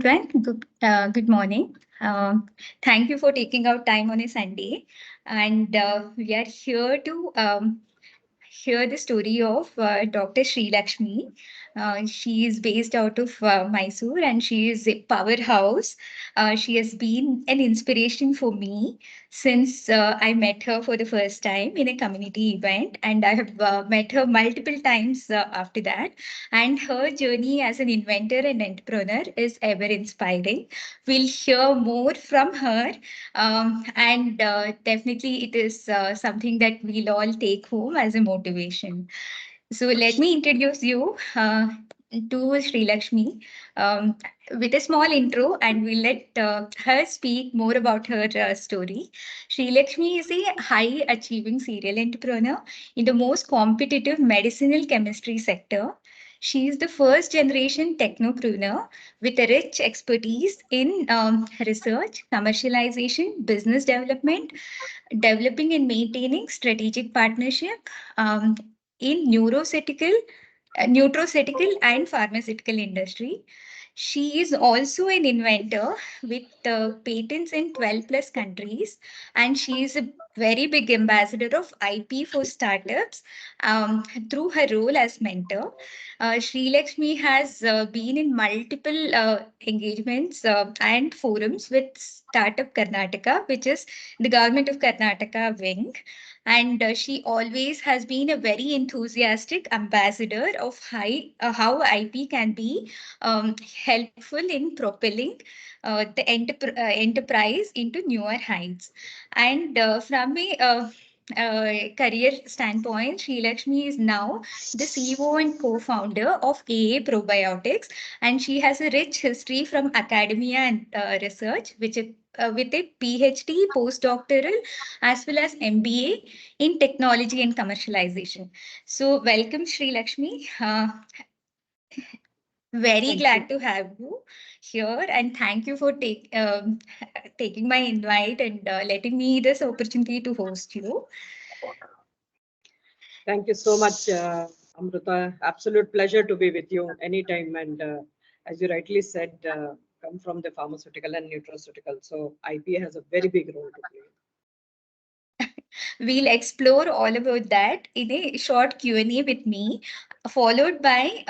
Good morning. Thank you for taking out time on a Sunday. And we are here to hear the story of Dr. Shrilakshmi. She is based out of Mysore and she is a powerhouse. She has been an inspiration for me since I met her for the first time in a community event, and I have met her multiple times after that. And her journey as an inventor and entrepreneur is ever inspiring. We'll hear more from her, and definitely it is something that we'll all take home as a motivation. So let me introduce you to Sri Lakshmi with a small intro, and we'll let her speak more about her story. Sri Lakshmi is a high achieving serial entrepreneur in the most competitive medicinal chemistry sector. She is the first generation technopreneur with a rich expertise in research, commercialization, business development, developing and maintaining strategic partnership in nutraceutical and pharmaceutical industry. She is also an inventor with patents in 12 plus countries, and she is a very big ambassador of IP for startups through her role as mentor. Sri Lakshmi has been in multiple engagements and forums with Startup Karnataka, which is the government of Karnataka wing. And she always has been a very enthusiastic ambassador of how IP can be helpful in propelling the enterprise into newer heights. And from a career standpoint, Sri Lakshmi is now the CEO and co-founder of AA Probiotics, and she has a rich history from academia and research, with a PhD, postdoctoral, as well as MBA in technology and commercialization. So, welcome, Sri Lakshmi. Very Thank you. glad to have you here, and thank you for taking my invite and letting me this opportunity to host you. Thank you so much, Amrutha. Absolute pleasure to be with you anytime. And as you rightly said, come from the pharmaceutical and nutraceutical. So IP has a very big role to play. We'll explore all about that in a short Q&A with me, followed by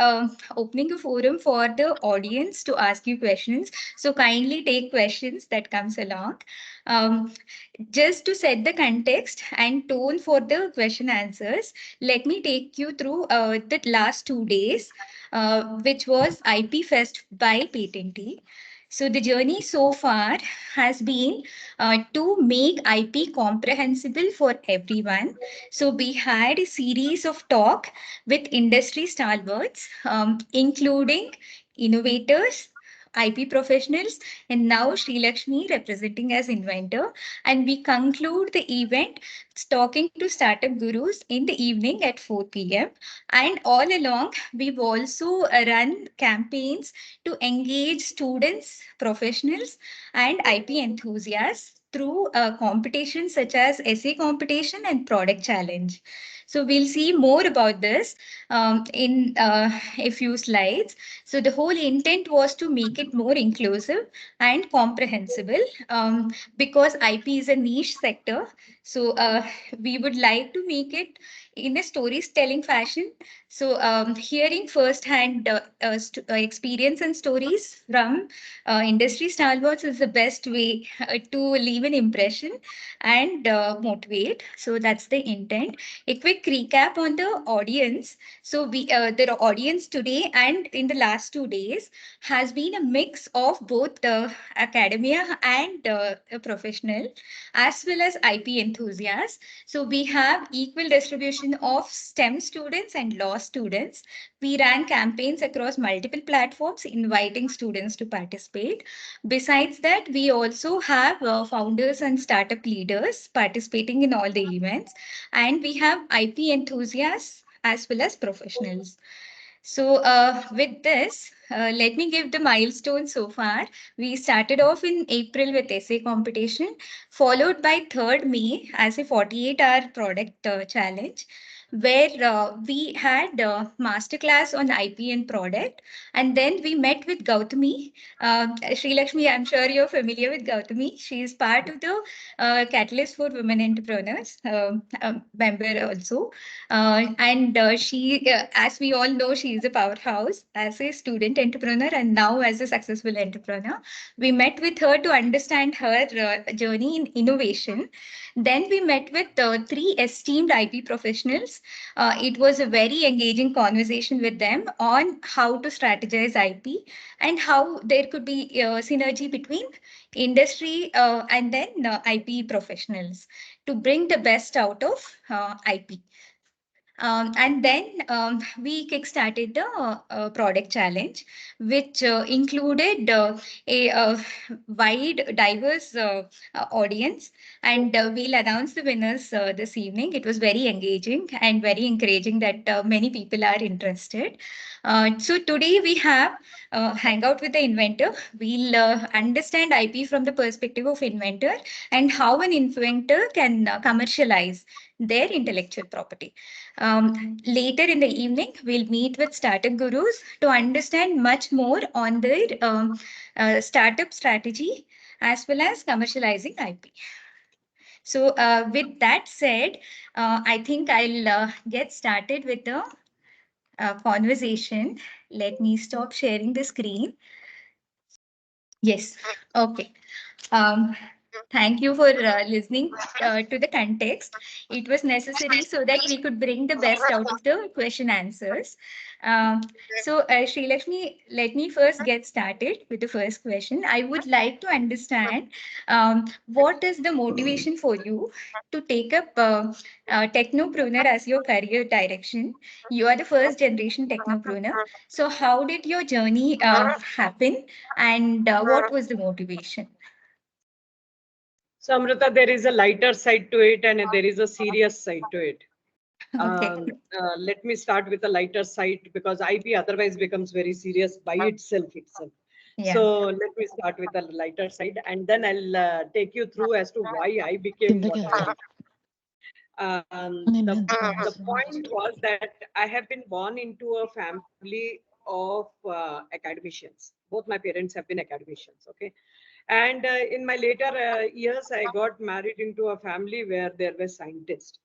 opening a forum for the audience to ask you questions. So kindly take questions that comes along. Um, just to set the context and tone for the question answers, let me take you through the last 2 days, which was IP Fest by Patenti. So the journey so far has been to make IP comprehensible for everyone. So we had a series of talk with industry stalwarts, including innovators, IP professionals, and now Sri Lakshmi representing as inventor. And we conclude the event talking to startup gurus in the evening at 4 p.m. And all along, we've also run campaigns to engage students, professionals, and IP enthusiasts through competitions such as essay competition and product challenge. So we'll see more about this in a few slides. So the whole intent was to make it more inclusive and comprehensible, because IP is a niche sector. So we would like to make it in a storytelling fashion. So hearing firsthand experience and stories from industry stalwarts is the best way to leave an impression and motivate. So that's the intent. A quick recap on the audience. So the audience today and in the last 2 days has been a mix of both academia and professional, as well as IP enthusiasts. So we have equal distribution of STEM students and law students. We ran campaigns across multiple platforms, inviting students to participate. Besides that, we also have founders and startup leaders participating in all the events, and we have IP enthusiasts as well as professionals. So, with this, let me give the milestone so far. We started off in April with essay competition, followed by 3rd May as a 48-hour product challenge. where we had a masterclass on IP and product. And then we met with Gautami. Shrilakshmi, I'm sure you're familiar with Gautami. She is part of the Catalyst for Women Entrepreneurs member also. And she, as we all know, she is a powerhouse as a student entrepreneur and now as a successful entrepreneur. We met with her to understand her journey in innovation. Then we met with three esteemed IP professionals. It was a very engaging conversation with them on how to strategize IP and how there could be synergy between industry and then IP professionals to bring the best out of IP. And then we kickstarted the product challenge, which included a wide, diverse audience. And we'll announce the winners this evening. It was very engaging and very encouraging that many people are interested. So today we have Hangout with the Inventor. We'll understand IP from the perspective of inventor and how an inventor can commercialize their intellectual property. Later in the evening, we'll meet with startup gurus to understand much more on their startup strategy as well as commercializing IP. So, with that said, I think I'll get started with the conversation. Let me stop sharing the screen. Yes. Okay. Um, Thank you for listening to the context. It was necessary so that we could bring the best out of the question answers. Sri Lakshmi, let me first get started with the first question. I would like to understand what is the motivation for you to take up technopreneur as your career direction? You are the first generation technopreneur. So, how did your journey happen, and what was the motivation? So, Amrita, there is a lighter side to it and there is a serious side to it. Okay. Let me start with the lighter side because IP otherwise becomes very serious by itself. Yeah. So let me start with the lighter side and then I'll take you through as to why I became what I am. The point was that I have been born into a family of academicians. Both my parents have been academicians. Okay. And in my later years, I got married into a family where there were scientists.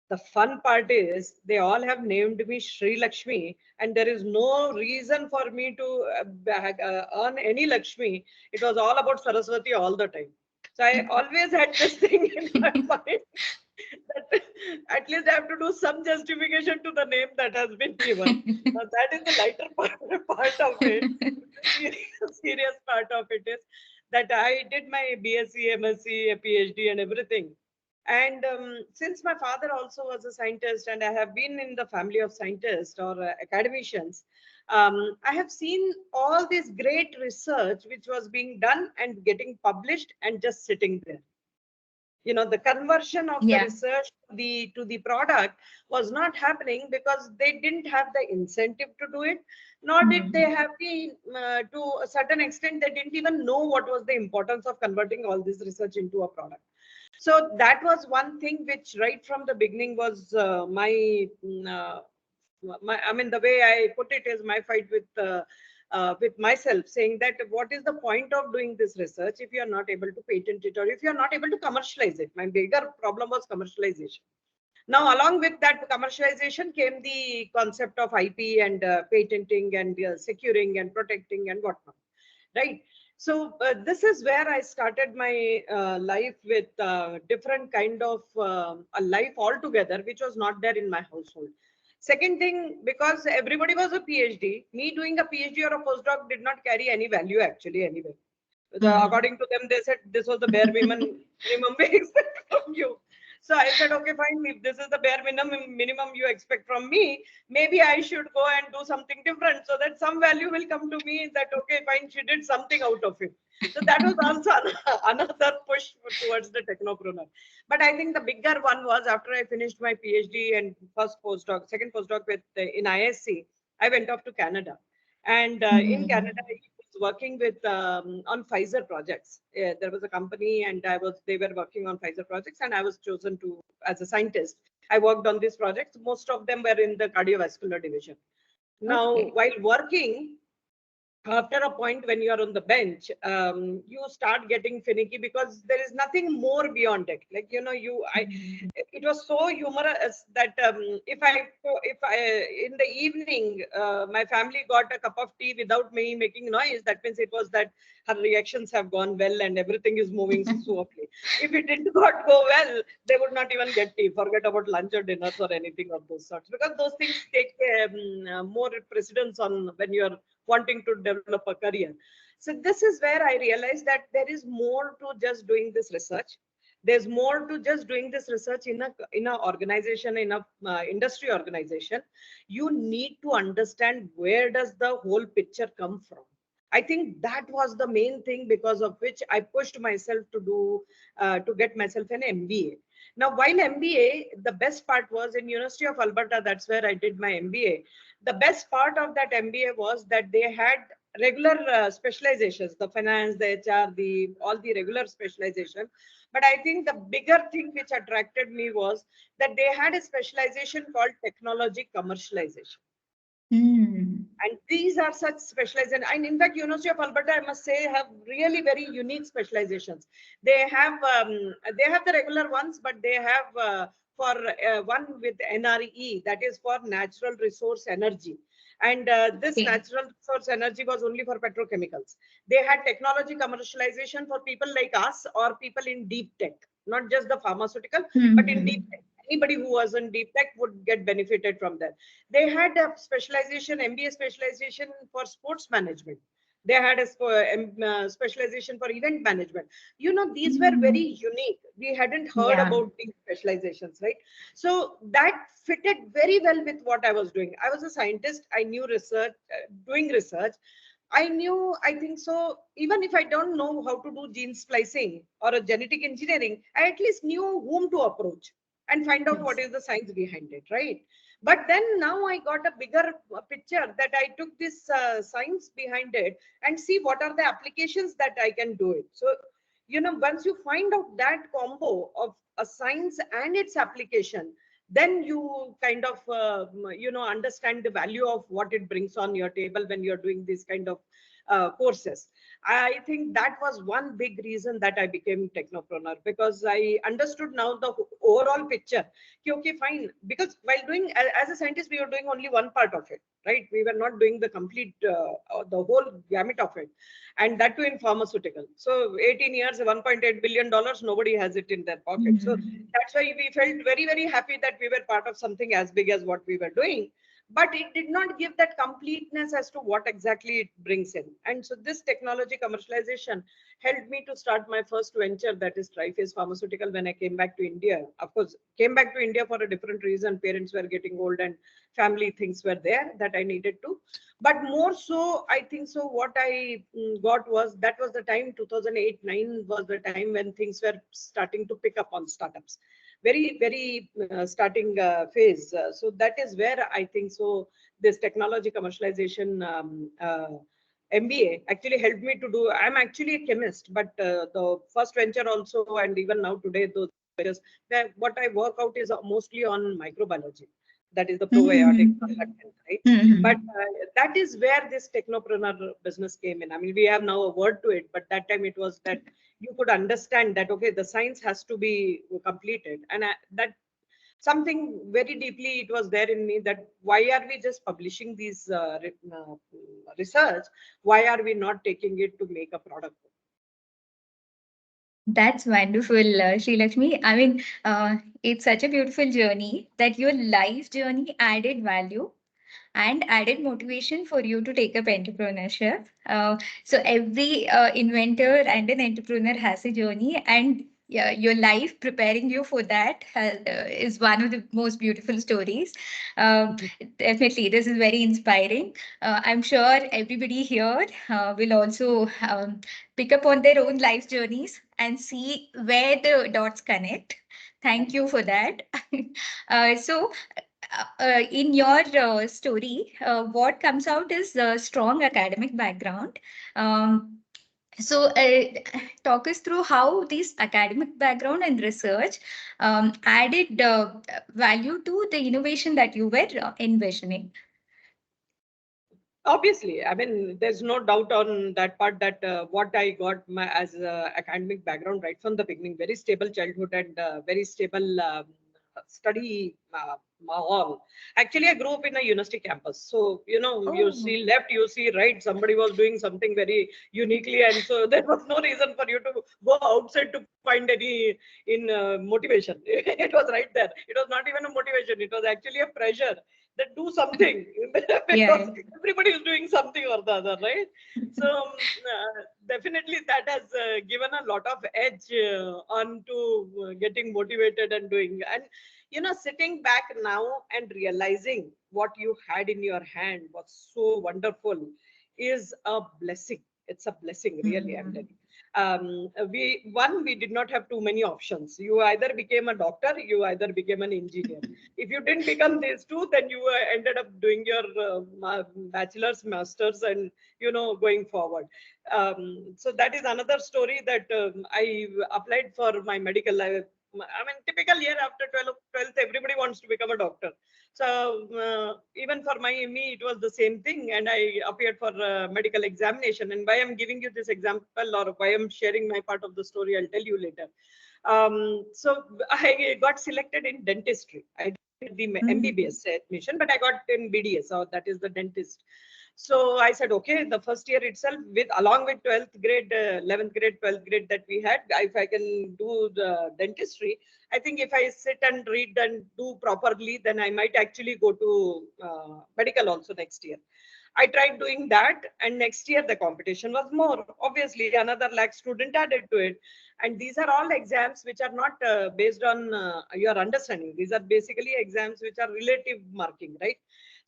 The fun part is they all have named me Shri Lakshmi, and there is no reason for me to earn any Lakshmi. It was all about Saraswati all the time. So I always had this thing in my mind that at least I have to do some justification to the name that has been given. Now that is the lighter part of it. The serious part of it is that I did my BSc, MSc, a PhD, and everything. And since my father also was a scientist, and I have been in the family of scientists or academicians, I have seen all this great research which was being done and getting published and just sitting there. You know, the conversion of the Yeah. research to the product was not happening because they didn't have the incentive to do it, nor did they have the to a certain extent they didn't even know what was the importance of converting all this research into a product. So that was one thing which right from the beginning was I mean, the way I put it is my fight with myself, saying that what is the point of doing this research if you are not able to patent it or if you are not able to commercialize it? My bigger problem was commercialization. Now, along with that commercialization came the concept of IP and patenting and securing and protecting and whatnot, right? So this is where I started my life with different kind of a life altogether, which was not there in my household. Second thing, because everybody was a PhD, me doing a PhD or a postdoc did not carry any value actually anyway. According to them, they said this was the bare minimum we expect from you. So I said, okay, fine. If this is the bare minimum you expect from me, maybe I should go and do something different so that some value will come to me. That okay, fine, she did something out of it. So that was also another push towards the technopreneur. But I think the bigger one was after I finished my PhD and second postdoc with in ISC, I went off to Canada. And in Canada, I was working with on Pfizer projects. There was a company, and they were working on Pfizer projects, and I was chosen to as a scientist I worked on these projects. Most of them were in the cardiovascular division. Now, Okay. while working, after a point when you are on the bench, you start getting finicky because there is nothing more beyond it. Like, Mhm. it was so humorous that if I in the evening, my family got a cup of tea without me making noise, that means it was that her reactions have gone well and everything is moving smoothly. If it did not go well, they would not even get tea. Forget about lunch or dinners or anything of those sorts, because those things take more precedence on when you are wanting to develop a career. So this is where I realized that there is more to just doing this research. There's more to just doing this research in a organization, in a industry organization. You need to understand where does the whole picture come from. I think that was the main thing because of which I pushed myself to get myself an MBA. Now, while MBA, the best part was in University of Alberta. That's where I did my MBA. The best part of that MBA was that they had regular specializations, the finance, the HR, the all the regular specialization. But I think the bigger thing which attracted me was that they had a specialization called technology commercialization. Hmm. And these are such specialization. And in fact, University of Alberta, I must say, have really very unique specializations. They have the regular ones, but they have for one with NRE, that is for natural resource energy. And this Okay. natural resource energy was only for petrochemicals. They had technology commercialization for people like us or people in deep tech, not just the pharmaceutical, but in deep Hmm. tech. Anybody who was in deep tech would get benefited from that. They had a specialization, MBA specialization for sports management. They had a specialization for event management. These were very Hmm. unique. We hadn't heard Yeah. about these specializations, right? So that fitted very well with what I was doing. I was a scientist. I knew research, doing research. I knew, I think so, even if I don't know how to do gene splicing or a genetic engineering, I at least knew whom to approach and find out what Yes. is the science behind it, right? But then now I got a bigger picture that I took this science behind it and see what are the applications that I can do it. So, once you find out that combo of a science and its application, then you kind of understand the value of what it brings on your table when you're doing these kind of courses. I think that was one big reason that I became technopreneur, because I understood now the overall picture. Okay, fine, because while doing as a scientist, we were doing only one part of it, right? We were not doing the complete the whole gamut of it, and that too in pharmaceutical. So 18 years, 1.8 billion dollars, nobody has it in their pocket. So Hmm. that's why we felt very, very happy that we were part of something as big as what we were doing. But it did not give that completeness as to what exactly it brings in. And so this technology commercialization helped me to start my first venture, that is Triphase Pharmaceutical, when I came back to India. Of course, came back to India for a different reason. Parents were getting old and family things were there that I needed to. But more so, I think so, what I got was, that was the time, 2008-9 was the time when things were starting to pick up on startups. Very, very starting phase. So that is where I think so this technology commercialization MBA actually helped me to do. I'm actually a chemist, but the first venture also, and even now today, those ventures, that what I work out is mostly on microbiology. That is the probiotic Hmm. surfactant, right? But Hmm. that is where this technopreneur business came in. I mean, we have now a word to it, but that time it was that you could understand that, okay, the science has to be completed. And that something very deeply, it was there in me, that why are we just publishing these research? Why are we not taking it to make a product? That's wonderful, Shrilakshmi. I mean, it's such a beautiful journey that your life journey added value and added motivation for you to take up entrepreneurship. So every inventor and an entrepreneur has a journey, and yeah, your life preparing you for that is one of the most beautiful stories. Um, Definitely, this is very inspiring. I'm sure everybody here will also pick up on their own life journeys and see where the dots connect. Thank you for that. So, in your story, what comes out is a strong academic background. Um, So, talk us through how this academic background and research added value to the innovation that you were envisioning. Obviously, I mean, there's no doubt on that part that what I got my as academic background right from the beginning, very stable childhood and very stable study mahal. Actually, I grew up in a university campus, so you Oh, see left, you see right. Somebody was doing something very uniquely, and so there was no reason for you to go outside to find any in motivation. It was right there. It was not even a motivation. It was actually a pressure that do something because yeah. everybody is doing something or the other, right? So definitely that has given a lot of edge on to getting motivated and doing. And sitting back now and realizing what you had in your hand was so wonderful is a blessing. It's a blessing, really, I'm Mm. telling you. We did not have too many options. You either became a doctor, you either became an engineer. If you didn't become these two, then you ended up doing your bachelor's, master's, and going forward. So that is another story that I applied for my medical. I mean, typical year after 12th, everybody wants to become a doctor. So even for me, it was the same thing, and I appeared for medical examination. And why I'm giving you this example, or why I'm sharing my part of the story, I'll tell you later. So I got selected in dentistry. I did the Mm. MBBS admission, but I got in BDS, so that is the dentist. So I said, okay, the first year itself, with along with 12th grade, 11th grade, 12th grade that we had, if I can do the dentistry, I think if I sit and read and do properly, then I might actually go to medical also next year. I tried doing that, and next year the competition was more. Obviously, another lakh student added to it. And these are all exams which are not based on your understanding. These are basically exams which are relative marking, right?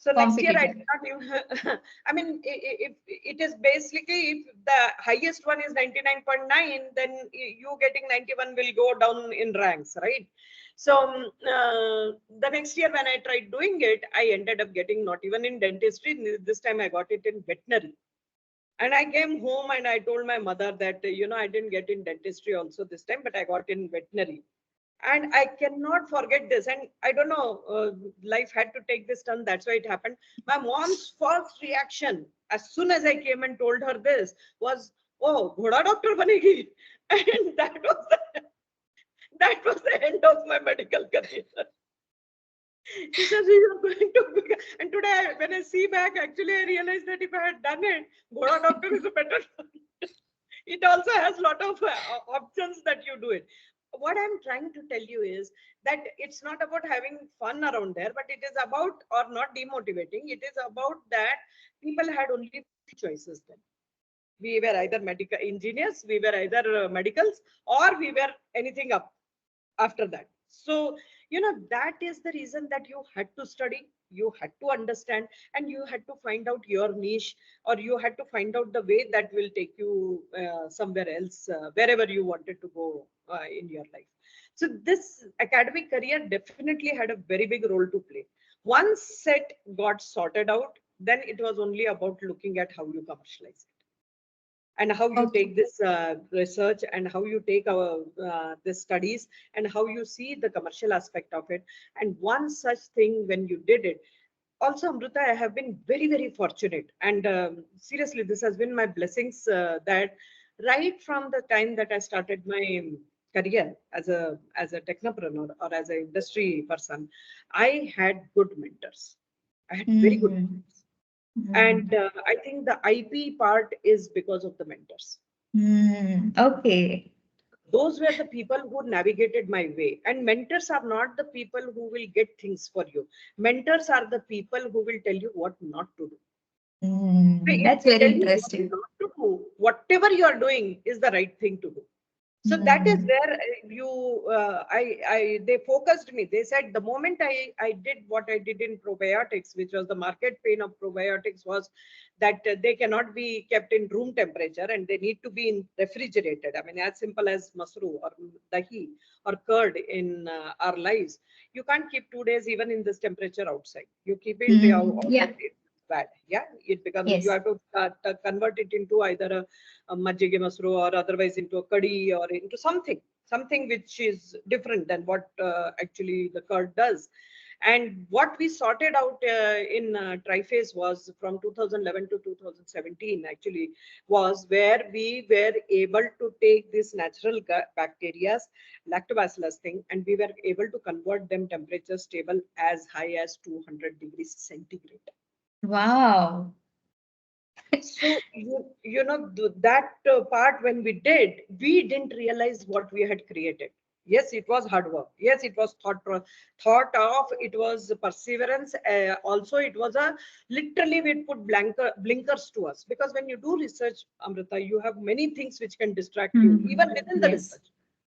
So next year I did Competitive. not even, I mean, if it is basically, if the highest one is 99.9, then you getting 91 will go down in ranks, right? So the next year when I tried doing it, I ended up getting not even in dentistry. This time I got it in veterinary. And I came home and I told my mother that, I didn't get in dentistry also this time, but I got in veterinary. And I cannot forget this. And I don't know, life had to take this turn. That's why it happened. My mom's first reaction, as soon as I came and told her this, was, "Oh, ghoda doctor banegi." And that was the end of my medical career. She says, "You're going to become." And today, when I see back, actually, I realized that if I had done it, ghoda doctor is a better. It also has a lot of options that you do it. What I'm trying to tell you is that it's not about having fun around there, but it is about, or not demotivating, it is about that people had only three choices then. We were either medical engineers, we were either medicals, or we were anything up after that. So, that is the reason that you had to study, you had to understand, and you had to find out your niche, or you had to find out the way that will take you somewhere else, wherever you wanted to go in your life. So, this academic career definitely had a very big role to play. Once set got sorted out, then it was only about looking at how you commercialize it, and how you Okay. take this research, and how you take our the studies, and how you see the commercial aspect of it. And one such thing, when you did it, also, Amrita, I have been very, very fortunate, and seriously, this has been my blessings, that right from the time that I started my career as a technopreneur, or as an industry person, I had good mentors. I had very good Mm. mentors. And Mm. I think the IP part is because of the mentors. Mm. Okay. Those were the people who navigated my way. And mentors are not the people who will get things for you. Mentors are the people who will tell you what not to do. Mm. If That's they very tell you what interesting. not to do, whatever you are doing is the right thing to do. So that is Mm. where they focused me. They said the moment I did what I did in probiotics, which was the market pain of probiotics, was that they cannot be kept in room temperature, and they need to be in refrigerated. I mean, as simple as masru or dahi or curd in our lives. You can't keep 2 days even in this temperature outside. You keep it Mm. Yeah. outside. bad. Yeah, it becomes, you Yes. have to convert it into either a majjige masru or otherwise into a curry or into something which is different than what actually the curd does. And what we sorted out in Triphase was from 2011 to 2017 actually, was where we were able to take this natural bacteria, lactobacillus thing, and we were able to convert them temperature stable as high as 200 degrees centigrade. Wow. So that part when we did, we didn't realize what we had created. Yes, it was hard work. Yes, it was thought of. It was perseverance. Also, it was a literally we put blinkers to us, because when you do research, Amrita, you have many things which can distract you even Mhm. within the Yes. research.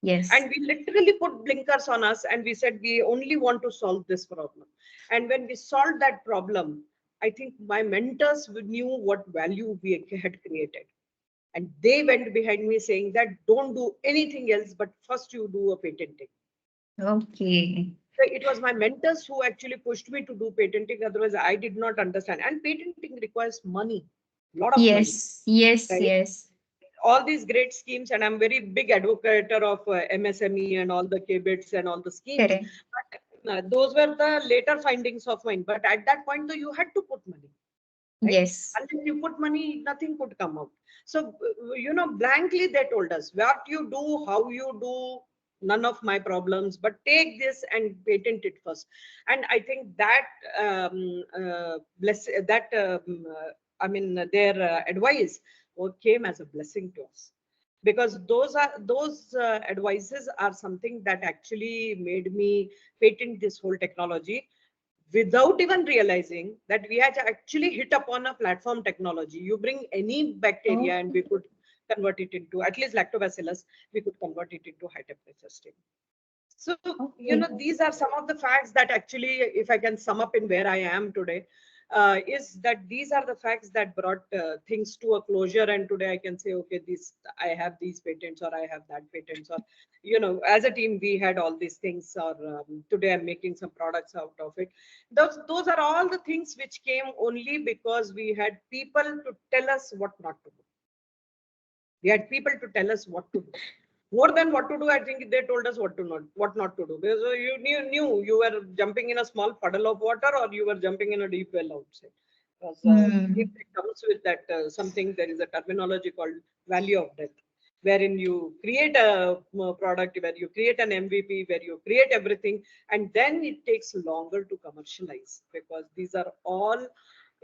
Yes. And we literally put blinkers on us and we said we only want to solve this problem. And when we solved that problem, I think my mentors knew what value we had created, and they went behind me saying that don't do anything else, but first you do a patenting. Okay. So it was my mentors who actually pushed me to do patenting, otherwise I did not understand. And patenting requires money, a lot of money, Yes. Yes. right? Yes. All these great schemes, and I'm very big advocate of MSME and all the KBITs and all the schemes. Correct. But those were the later findings of mine. But at that point, though, you had to put money, right? Yes. Unless you put money, nothing could come out. So, blankly they told us what you do, how you do, none of my problems, but take this and patent it first. And I think that I mean, their advice came as a blessing to us, because those advices are something that actually made me patent this whole technology without even realizing that we had actually hit upon a platform technology. You bring any bacteria and we Okay. could convert it into, at least lactobacillus, we could convert it into high temperature state. So, Okay. these are some of the facts that actually, if I can sum up in where I am today, is that these are the facts that brought things to a closure. And today I can say, okay, I have these patents, or I have that patents, or, as a team, we had all these things, or today I'm making some products out of it. Those are all the things which came only because we had people to tell us what not to do. We had people to tell us what to do. More than what to do, I think they told us what not to do. Because you knew you were jumping in a small puddle of water, or you were jumping in a deep well outside. Because it Hmm. comes with that something. There is a terminology called value of death, wherein you create a product, where you create an MVP, where you create everything, and then it takes longer to commercialize, because these are all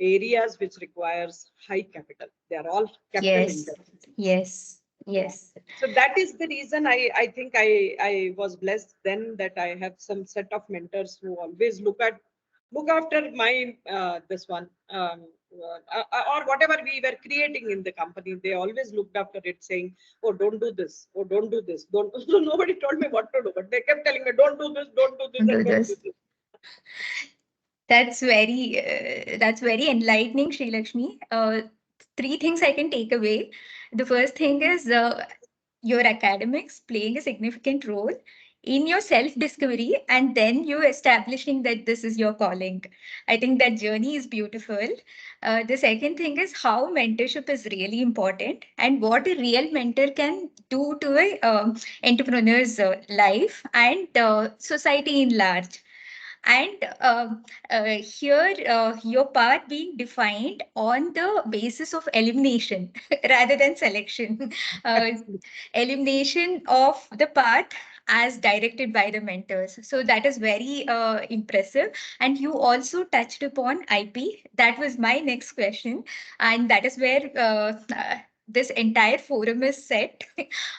areas which requires high capital. They are all capital Yes. intensive. Yes. Yeah. Yes. So that is the reason I think I was blessed then that I have some set of mentors who always look after my this one or whatever we were creating in the company. They always looked after it, saying, "Oh, don't do this. Oh, don't do this. Don't." So nobody told me what to do, but they kept telling me, "Don't do this. Don't do this, Do and don't do this. this." That's very enlightening, Shrilakshmi. Three things I can take away. The first thing is your academics playing a significant role in your self-discovery, and then you establishing that this is your calling. I think that journey is beautiful. The second thing is how mentorship is really important and what a real mentor can do to a entrepreneur's life and society in large. And here, your path being defined on the basis of elimination rather than selection. Uh, Elimination of the path as directed by the mentors. So that is very impressive. And you also touched upon IP. That was my next question. And that is where this entire forum is set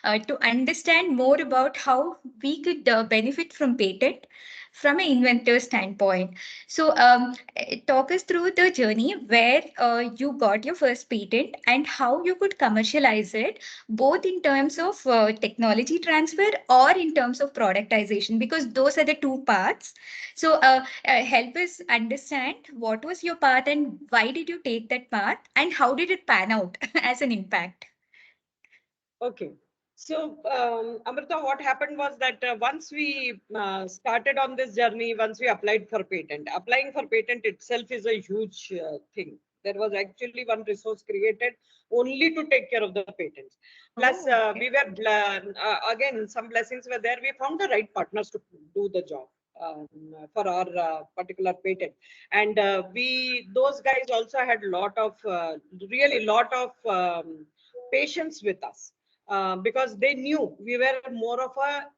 to understand more about how we could benefit from patent from an inventor standpoint. So, talk us through the journey where you got your first patent and how you could commercialize it, both in terms of technology transfer or in terms of productization, because those are the two paths. So, help us understand what was your path and why did you take that path and how did it pan out as an impact? Okay. So, Amrita, what happened was that once we started on this journey, once we applied for patent, applying for patent itself is a huge thing. There was actually one resource created only to take care of the patents. Plus, Oh, we okay. were, again, some blessings were there. We found the right partners to do the job. For our particular patent, and those guys also had really lot of patience with us, because they knew we were more of a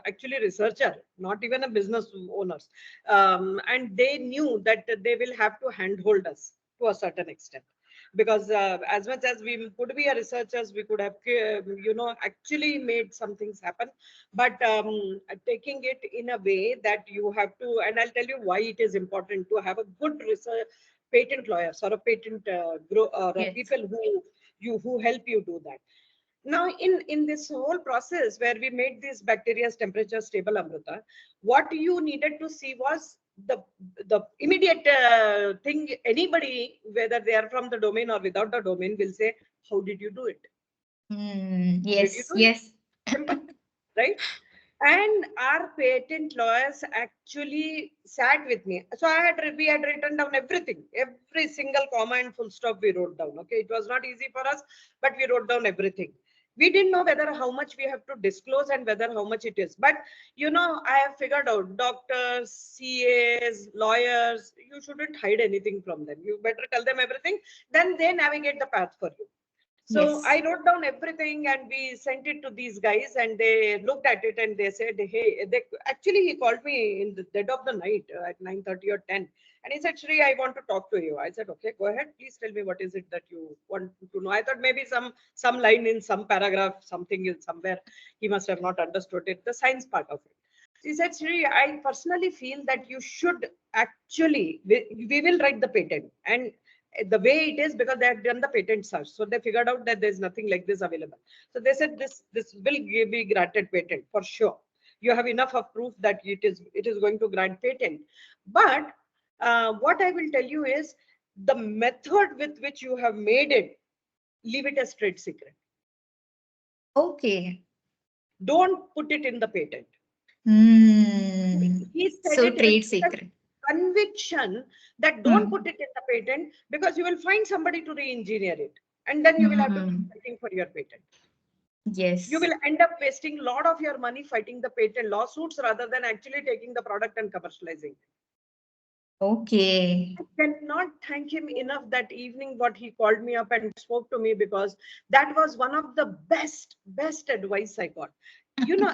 actually researcher, not even a business owners, and they knew that they will have to handhold us to a certain extent, because as much as we could be a researchers, we could have actually made some things happen, but taking it in a way that you have to, and I'll tell you why it is important to have a good research patent lawyers or a patent grow or Yes. people who help you do that. Now, in this whole process where we made these bacteria's temperature stable, Amrita, what you needed to see was the immediate thing. Anybody, whether they are from the domain or without the domain, will say, "How did you do it? How did you Yes, do it?" yes. Simple, right? And our patent lawyers actually sat with me. So we had written down everything, every single comma and full stop we wrote down. Okay, it was not easy for us, but we wrote down everything. We didn't know whether how much we have to disclose and whether how much it is. But I have figured out doctors, CAs, lawyers, you shouldn't hide anything from them. You better tell them everything. Then they navigate the path for you. So I Yes. wrote down everything and we sent it to these guys and they looked at it and they said, hey, actually he called me in the dead of the night at 9:30 or 10. And he said, Shri, I want to talk to you. I said, okay, go ahead. Please tell me what is it that you want to know. I thought maybe some line in some paragraph, something in somewhere. He must have not understood it, the science part of it. He said, Shri, I personally feel that you should actually, we will write the patent. And the way it is, because they had done the patent search, so they figured out that there's nothing like this available. So they said this will be granted patent for sure. You have enough of proof that it is going to grant patent. But what I will tell you is the method with which you have made it, leave it as trade secret. Okay. Don't put it in the patent. Hmm. He said So it with trade such secret. conviction that don't put Hmm. it in the patent, because you will find somebody to re-engineer it, and then you will have to keep Hmm. fighting for your patent. You Yes. will end up wasting a lot of your money fighting the patent lawsuits rather than actually taking the product and commercializing it. Okay. I cannot thank him enough that evening what he called me up and spoke to me, because that was one of the best advice I got.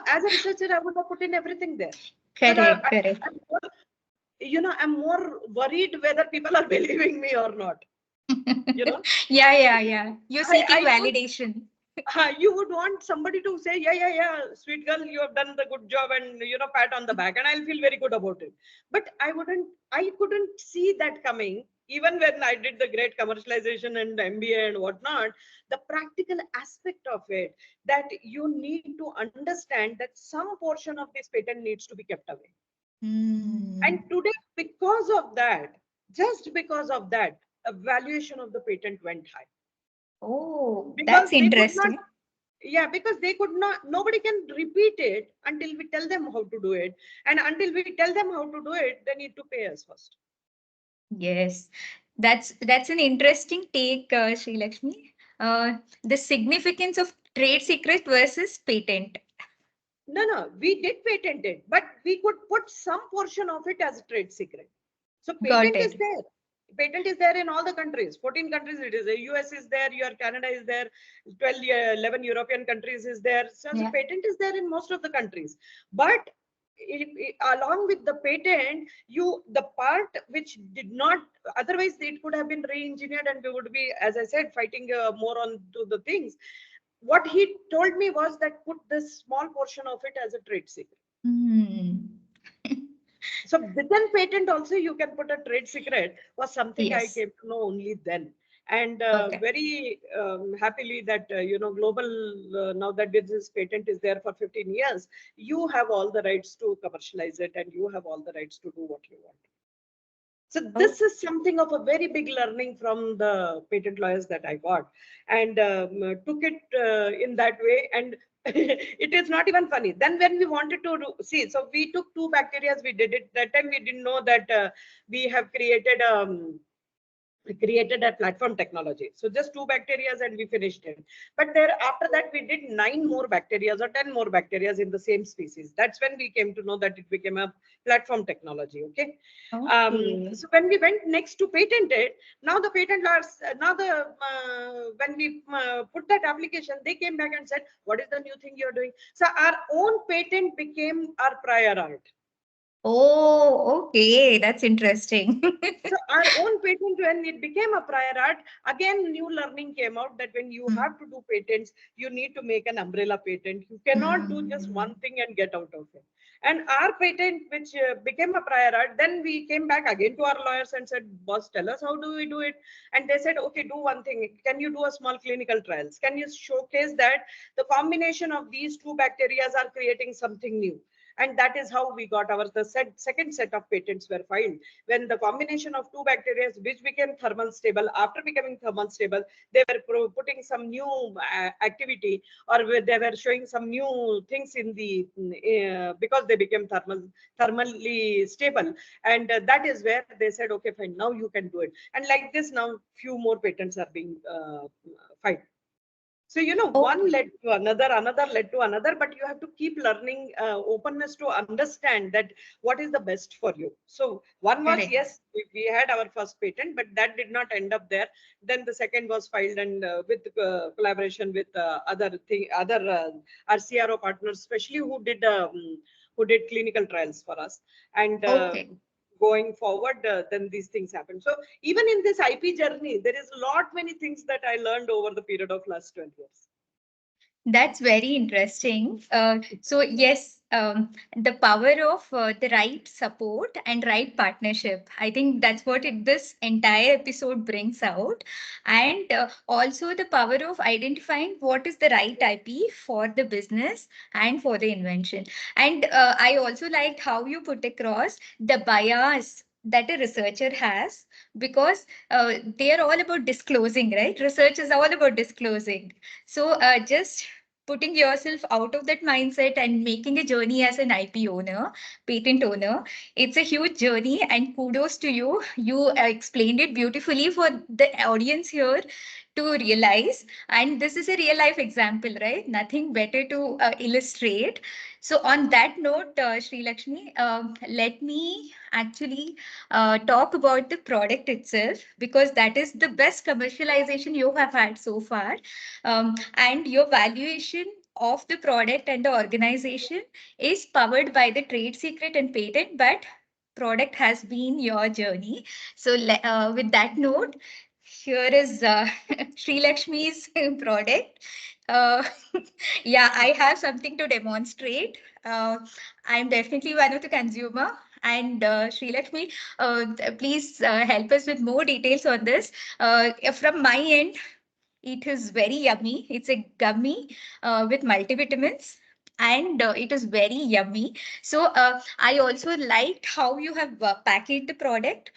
As a researcher, I would have put in everything there, because Correct, correct. I'm more, I'm more worried whether people are believing me or not. You know, Yeah, yeah, yeah. You're seeking I would validation. you would want somebody to say, yeah, sweet girl, you have done the good job, and pat on the back, and I'll feel very good about it. But I couldn't see that coming. Even when I did the great commercialization and MBA and whatnot, the practical aspect of it, that you need to understand that some portion of this patent needs to be kept away. And Hmm. today, because of that, just because of that, a valuation of the patent went high, Oh, because that's they could not, interesting. yeah, because they could not, nobody can repeat it until we tell them how to do it, and until we tell them how to do it, they need to pay us first. Yes. That's an interesting take, Sri Lakshmi. The significance of trade secret versus patent. No, we did patent it, but we could put some portion of it as a trade secret. So Got patent is it. there. Patent is there in all the countries. 14 countries it is. The US is there. Your Canada is there. 12, 11 European countries is there. So the Yeah. patent is there in most of the countries. But along with the patent, the part which did not, otherwise it could have been re-engineered and we would be, as I said, fighting more on to the things. What he told me was that put this small portion of it as a trade secret. Hmm. So within patent also you can put a trade secret, was something I Yes. came to know only then. And Okay. very happily that, global, now that this patent is there for 15 years, you have all the rights to commercialize it and you have all the rights to do what you want. So Oh, this is something of a very big learning from the patent lawyers that I got, and took it in that way. And it is not even funny. Then when we wanted to see, so we took two bacteria, we did it. That time we didn't know that we have created a platform technology. So just two bacteria and we finished it. But there after that we did 9 more bacteria or 10 more bacteria in the same species. That's when we came to know that it became a platform technology. Okay. okay. So when we went next to patent it, now the patent lawyers, now the when we put that application, they came back and said, what is the new thing you're doing? So our own patent became our prior art. Oh, okay. That's interesting. So our own patent, when it became a prior art, again new learning came out that when you Hmm. have to do patents, you need to make an umbrella patent. You cannot do just Hmm. one thing and get out of it. And our patent, which became a prior art, then we came back again to our lawyers and said, boss, tell us how do we do it? And they said, okay, do one thing. Can you do a small clinical trials? Can you showcase that the combination of these two bacteria are creating something new? And that is how we got our second set of patents were filed, when the combination of two bacteria which became thermal stable. After becoming thermal stable, they were putting some new activity, or they were showing some new things in the because they became thermally stable. And that is where they said, okay, fine, now you can do it. And like this, now few more patents are being filed. So, one Okay. led to another, another led to another, but you have to keep learning, openness to understand that what is the best for you. So one was, Correct. yes, we had our first patent, but that did not end up there. Then the second was filed, and with collaboration with our CRO partners, especially who did clinical trials for us. And Okay. going forward, then these things happen. So even in this IP journey, there is a lot many things that I learned over the period of last 12 years. That's very interesting. So yes, the power of the right support and right partnership. I think that's what this entire episode brings out, and also the power of identifying what is the right IP for the business and for the invention. And I also liked how you put across the bias that a researcher has, because they are all about disclosing, right? Research is all about disclosing. So just putting yourself out of that mindset and making a journey as an IP owner, patent owner, it's a huge journey, and kudos to you. You explained it beautifully for the audience here to realize. And this is a real life example, right? Nothing better to illustrate. So, on that note, Sri Lakshmi, let me actually talk about the product itself, because that is the best commercialization you have had so far. And your valuation of the product and the organization is powered by the trade secret and patent, but product has been your journey. So, with that note, here is Sri Lakshmi's product. Uh, yeah, I have something to demonstrate. I'm definitely one of the consumer. And Sri Lakshmi, please help us with more details on this. From my end, it is very yummy. It's a gummy with multivitamins, and it is very yummy. So I also liked how you have packaged the product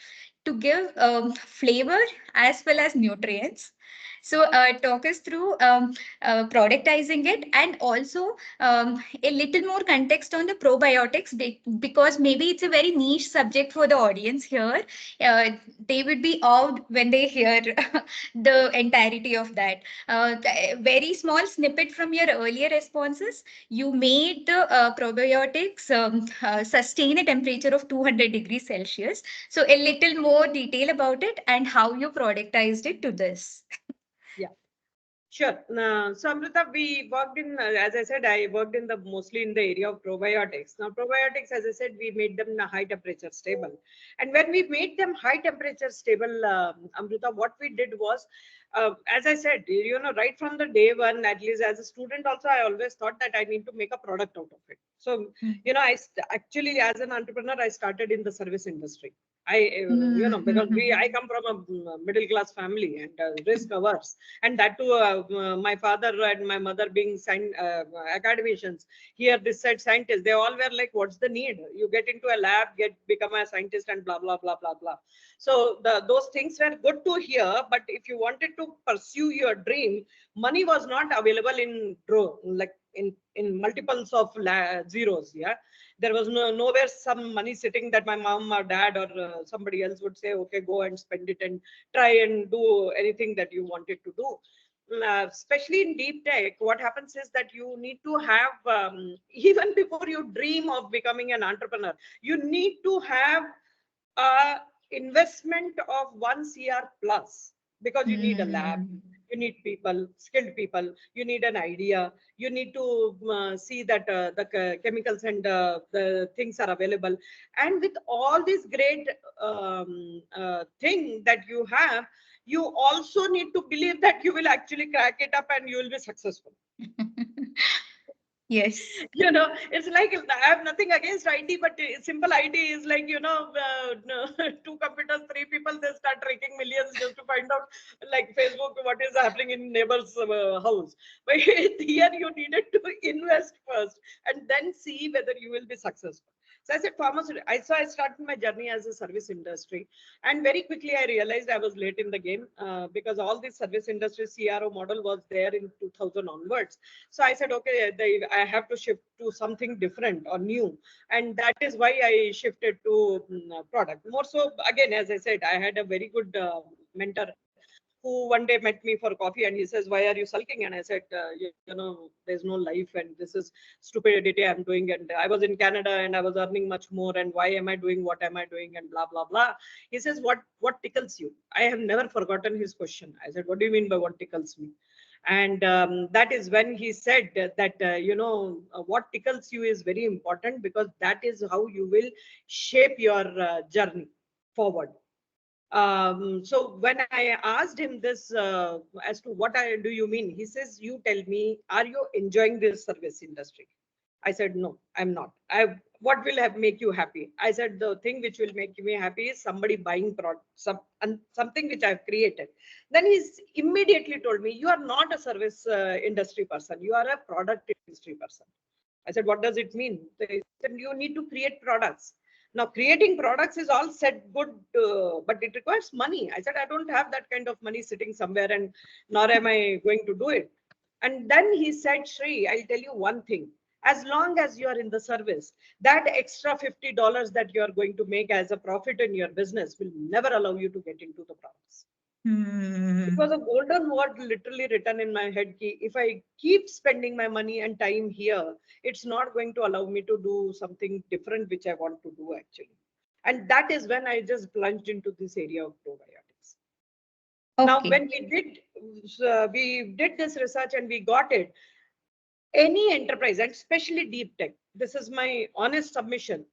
to give flavor as well as nutrients. So talk us through productizing it, and also a little more context on the probiotics, because maybe it's a very niche subject for the audience here. Uh, they would be awed when they hear the entirety of that. Very small snippet from your earlier responses. You made the probiotics sustain a temperature of 200 degrees Celsius. So a little more detail about it and how you productized it to this. Yeah. Sure. So Amrita, we worked in, as I said, I worked in the mostly in the area of probiotics. Now, probiotics, as I said, we made them high temperature stable. And when we made them high temperature stable, Amrita, what we did was, as I said, right from the day one, at least as a student, also, I always thought that I need to make a product out of it. So, Mm. actually, as an entrepreneur, I started in the service industry. Because I come from a middle class family and risk averse, and that too, my father and my mother being academicians. Here, this said scientists, they all were like, "What's the need? You get into a lab, become a scientist, and blah blah blah blah blah." So those things were good to hear, but if you wanted to pursue your dream, money was not available in multiples of zeros. Yeah, there was nowhere some money sitting that my mom or dad or somebody else would say, okay, go and spend it and try and do anything that you wanted to do. Especially in deep tech, what happens is that you need to have even before you dream of becoming an entrepreneur, you need to have a investment of 1 CR plus, because you need a lab, you need people, skilled people, you need an idea, you need to see that the chemicals and the things are available. And with all these great thing that you have, you also need to believe that you will actually crack it up and you will be successful. Yes. It's like, I have nothing against IT, but simple IT is like, two computers, three people, they start raking millions just to find out, like Facebook, what is happening in neighbor's house. But here you needed to invest first and then see whether you will be successful. So I said, I started my journey as a service industry. And very quickly, I realized I was late in the game because all this service industry CRO model was there in 2000 onwards. So I said, okay, I have to shift to something different or new. And that is why I shifted to product. More so, again, as I said, I had a very good mentor who one day met me for coffee and he says, why are you sulking? And I said, there's no life and this is stupidity I'm doing. And I was in Canada and I was earning much more. And why am I doing what am I doing? And blah, blah, blah. He says, what tickles you? I have never forgotten his question. I said, what do you mean by what tickles me? And that is when he said that, what tickles you is very important, because that is how you will shape your journey forward. So when I asked him this as to do you mean, he says, you tell me, are you enjoying this service industry? I said, no, I'm not. What will make you happy? I said, the thing which will make me happy is somebody buying something which I've created. Then he's immediately told me, you are not a service industry person. You are a product industry person. I said, what does it mean? They said, you need to create products. Now, creating products is all said good, but it requires money. I said, I don't have that kind of money sitting somewhere, and nor am I going to do it. And then he said, Shri, I'll tell you one thing. As long as you are in the service, that extra $50 that you are going to make as a profit in your business will never allow you to get into the products. It was a golden word literally written in my head. If I keep spending my money and time here, it's not going to allow me to do something different, which I want to do actually. And that is when I just plunged into this area of probiotics. Now, Okay. when we did this research and we got it, any enterprise, and especially deep tech, this is my honest submission,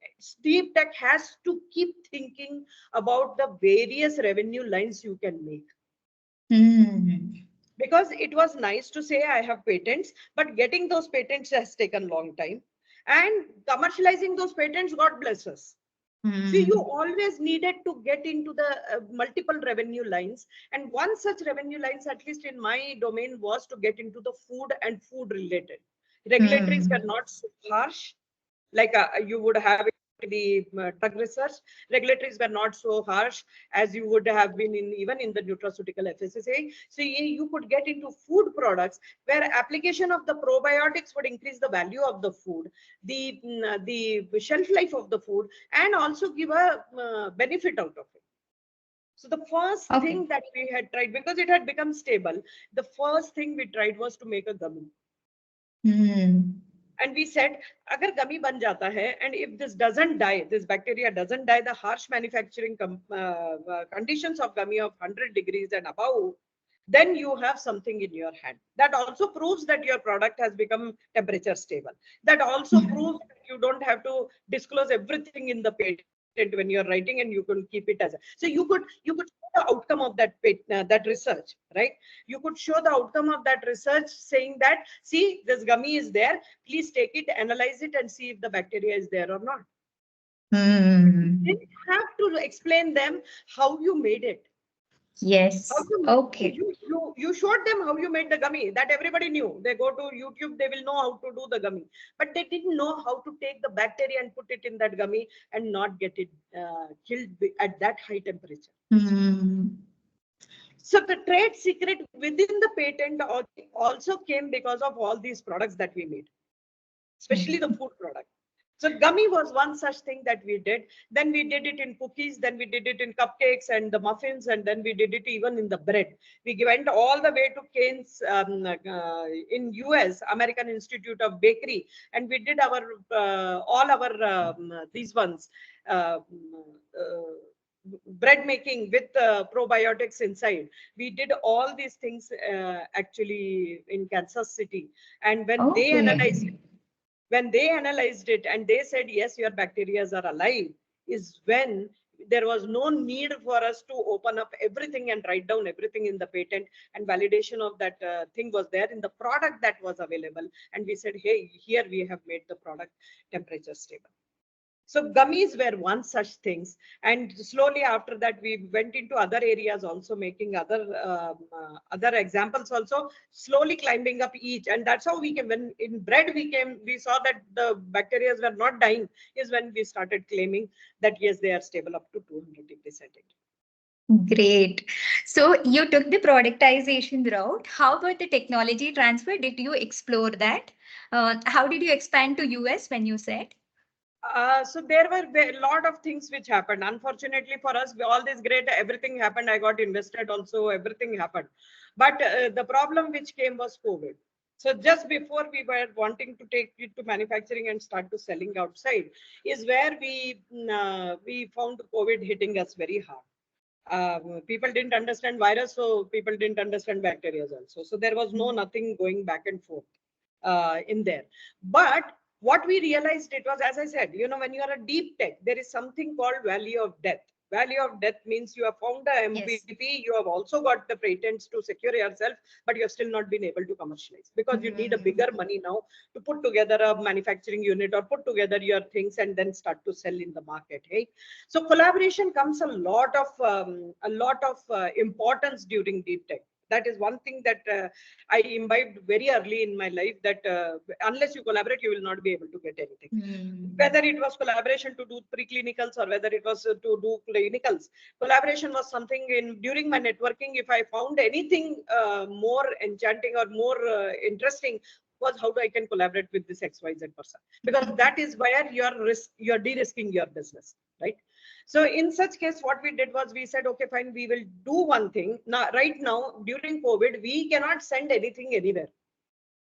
deep tech has to keep thinking about the various revenue lines you can make. Because it was nice to say I have patents, but getting those patents has taken a long time. And commercializing those patents, God bless us. So you always needed to get into the multiple revenue lines. And one such revenue lines, at least in my domain, was to get into the food and food related. Regulatories were not so harsh like you would have in the drug research. Regulatories were not so harsh as you would have been even in the nutraceutical FSSA. So you could get into food products where application of the probiotics would increase the value of the food, the shelf life of the food, and also give a benefit out of it. So the first thing that we had tried, because it had become stable, the first thing we tried was to make a gummy. And we said, agar gummy ban jata hai, and if this doesn't die, this bacteria doesn't die, the harsh manufacturing conditions of gummy of 100 degrees and above, then you have something in your hand. That also proves that your product has become temperature stable. That also proves that you don't have to disclose everything in the patent when you're writing, and you can keep it as a, so you could show the outcome of that that research, right? You could show the outcome of that research saying that, see, this gummy is there, please take it, analyze it, and see if the bacteria is there or not. didn't have to explain them how you made it. How Yes. you, Okay. you showed them how you made the gummy. That everybody knew. They go to YouTube, they will know how to do the gummy. But they didn't know how to take the bacteria and put it in that gummy and not get it killed at that high temperature. Mm. So the trade secret within the patent also came because of all these products that we made, especially the food product. So gummy was one such thing that we did. Then we did it in cookies, then we did it in cupcakes and the muffins, and then we did it even in the bread. We went all the way to Keynes in US, American Institute of Bakery, and we did our all our these ones. Bread making with probiotics inside. We did all these things actually in Kansas City. And Okay. when they analyzed it and they said, yes, your bacteria are alive, is when there was no need for us to open up everything and write down everything in the patent, and validation of that thing was there in the product that was available. And we said, hey, here we have made the product temperature stable. So gummies were one such things, and slowly after that we went into other areas also, making other examples also, slowly climbing up each. And that's how we came. When in bread we saw that the bacteria were not dying, is when we started claiming that yes, they are stable up to 200 degrees centigrade. Great. So you took the productization route. How about the technology transfer? Did you explore that? How did you expand to US when you said? So there were a lot of things which happened. Unfortunately for us, all this great, everything happened. I got invested also, everything happened. But the problem which came was COVID. So just before we were wanting to take it to manufacturing and start to selling outside, is where we found COVID hitting us very hard. People didn't understand virus, so people didn't understand bacteria also. So there was nothing going back and forth in there. But what we realized, it was, as I said, when you are a deep tech, there is something called value of death. Value of death means you have found the Yes. MVP, you have also got the patents to secure yourself, but you have still not been able to commercialize, because you need a bigger money now to put together a manufacturing unit or put together your things and then start to sell in the market. Hey, so collaboration comes a lot of importance during deep tech. That is one thing that I imbibed very early in my life, that unless you collaborate, you will not be able to get anything. Mm. Whether it was collaboration to do preclinicals or whether it was to do clinicals, collaboration was something. During my networking, if I found anything more enchanting or more interesting, was how I can collaborate with this XYZ person, because that is where you're de-risking your business, right? So in such case, what we did was we said, okay, fine, we will do one thing. Now, right now, during COVID, we cannot send anything anywhere.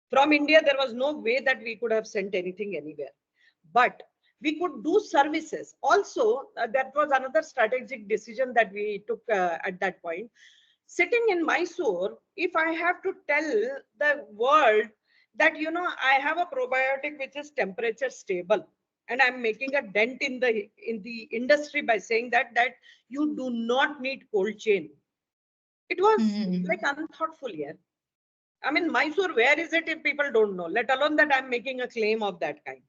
From India, there was no way that we could have sent anything anywhere. But we could do services. Also, that was another strategic decision that we took at that point. Sitting in Mysore, if I have to tell the world that, I have a probiotic which is temperature stable, and I'm making a dent in the industry by saying that you do not need cold chain. It was like Mm. unthoughtful here. I mean, Mysore, where is it if people don't know, let alone that I'm making a claim of that kind?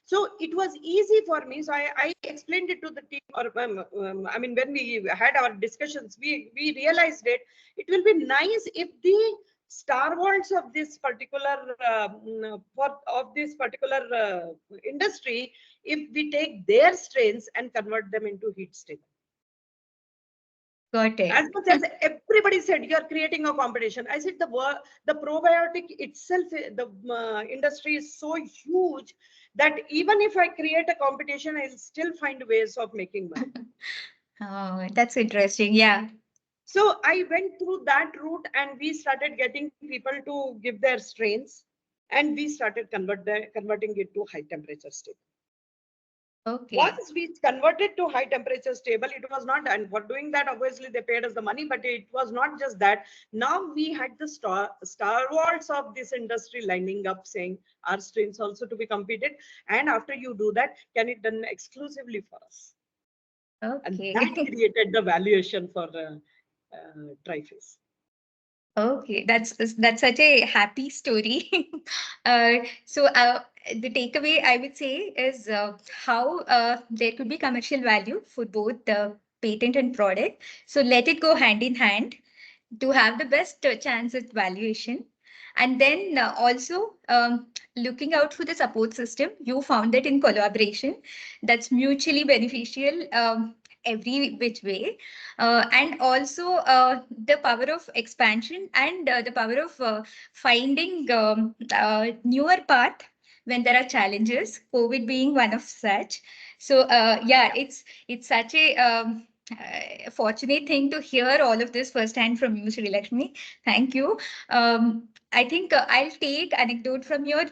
So it was easy for me. So I explained it to the team, or I mean, when we had our discussions, we realized it. It will be nice if the stalwarts of this particular industry, if we take their strains and convert them into heat stable. Got As it. much as everybody said you're creating a competition, I said the probiotic itself, the industry is so huge that even if I create a competition, I'll still find ways of making money. Oh, that's interesting. Yeah. So I went through that route, and we started getting people to give their strains, and we started converting it to high temperature state. Okay. Once we converted to high temperature stable, it was not, and for doing that, obviously they paid us the money, but it was not just that. Now we had the stalwarts of this industry lining up saying our strains also to be competed. And after you do that, can it done exclusively for us? And that Okay. created the valuation for Triface. Okay, that's such a happy story. uh, so the takeaway I would say is how there could be commercial value for both the patent and product. So let it go hand in hand to have the best chance at valuation. And then also looking out for the support system. You found that in collaboration, that's mutually beneficial every which way. And also the power of expansion and the power of finding newer path when there are challenges, COVID being one of such. So yeah, it's such a fortunate thing to hear all of this firsthand from you, Shrilakshmi. Thank you. I think I'll take anecdote from your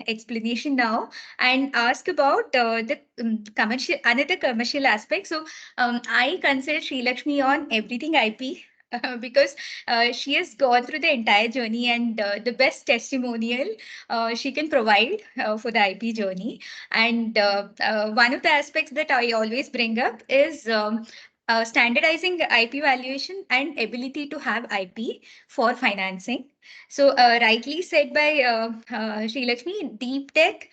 explanation now and ask about the commercial, another commercial aspect. So I consider Shrilakshmi on everything IP. Because she has gone through the entire journey and the best testimonial she can provide for the IP journey. And one of the aspects that I always bring up is standardizing IP valuation and ability to have IP for financing. So, rightly said by Sri Lakshmi, deep tech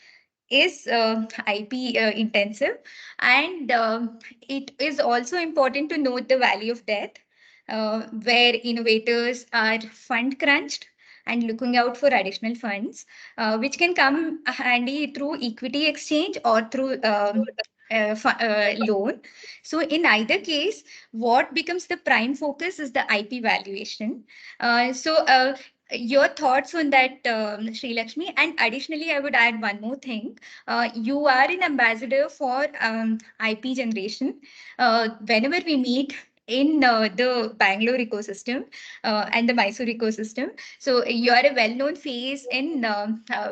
is IP intensive, and it is also important to note the valley of death, where innovators are fund crunched and looking out for additional funds, which can come handy through equity exchange or through loan. So, in either case, what becomes the prime focus is the IP valuation. So, your thoughts on that, Sri Lakshmi? And additionally, I would add one more thing. You are an ambassador for IP generation. Whenever we meet in the Bangalore ecosystem and the Mysore ecosystem, so you are a well-known face in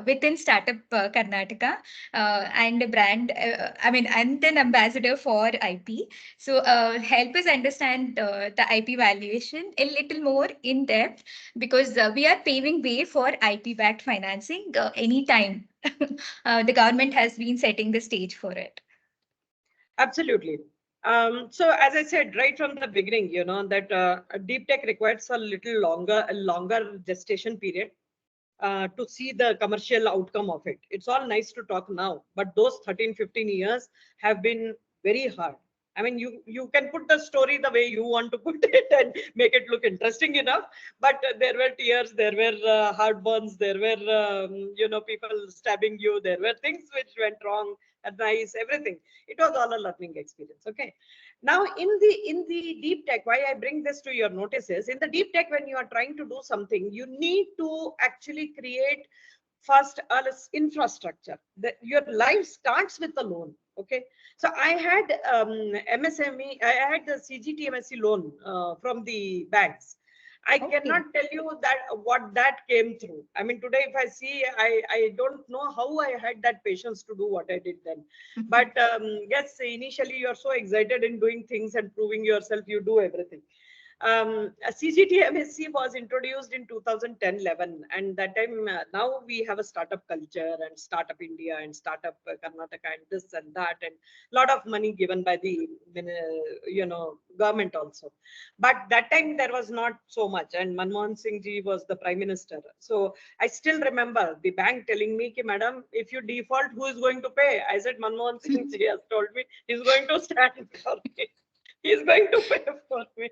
within startup Karnataka and a brand. I mean, and an ambassador for IP. So help us understand the IP valuation a little more in depth because we are paving way for IP-backed financing anytime. The government has been setting the stage for it. Absolutely. So as I said right from the beginning, that a deep tech requires a longer gestation period to see the commercial outcome of it. It's all nice to talk now, but those 13, 15 years have been very hard. I mean, you can put the story the way you want to put it and make it look interesting enough, but there were tears, there were hard burns, there were, people stabbing you, there were things which went wrong, advice, everything. It was all a learning experience. Okay. Now, in the deep tech, why I bring this to your notice is in the deep tech, when you are trying to do something, you need to actually create first infrastructure. Your life starts with the loan. Okay. So I had MSME, I had the CGTMSE loan from the banks. I Okay. cannot tell you that what that came through. I mean, today, if I see, I don't know how I had that patience to do what I did then. But yes, initially you're so excited in doing things and proving yourself, you do everything. A CGTMSC was introduced in 2010-11, and that time now we have a startup culture and startup India and startup Karnataka and this and that, and a lot of money given by the government also. But that time there was not so much, and Manmohan Singh ji was the prime minister. So I still remember the bank telling me, "Ki madam, if you default, who is going to pay?" I said, "Manmohan Singh ji has told me he's going to stand for me. He's going to pay for me."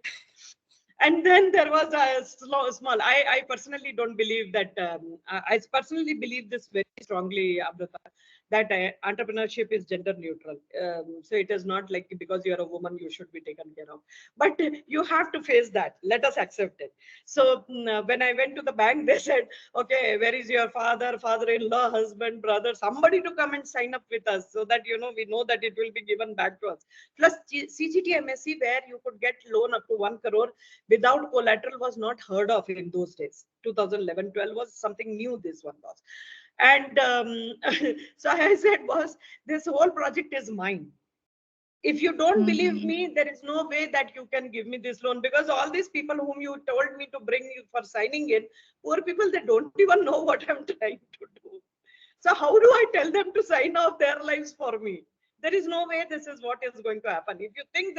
And then there was a small. I personally don't believe that. I personally believe this very strongly, Amrutha, that entrepreneurship is gender neutral. So it is not like because you're a woman you should be taken care of. But you have to face that. Let us accept it. So when I went to the bank, they said, "Okay, where is your father, father-in-law, husband, brother? Somebody to come and sign up with us, so that we know that it will be given back to us." Plus CGTMSE, where you could get loan up to 1 crore without collateral, was not heard of in those days. 2011-12 was something new. This one was, and so I said, "Boss, this whole project is mine. If you don't believe Mhm. me, there is no way that you can give me this loan, because all these people whom you told me to bring you for signing in, poor people, they don't even know what I'm trying to do. So how do I tell them to sign off their lives for me? There is no way this is what is going to happen. If you think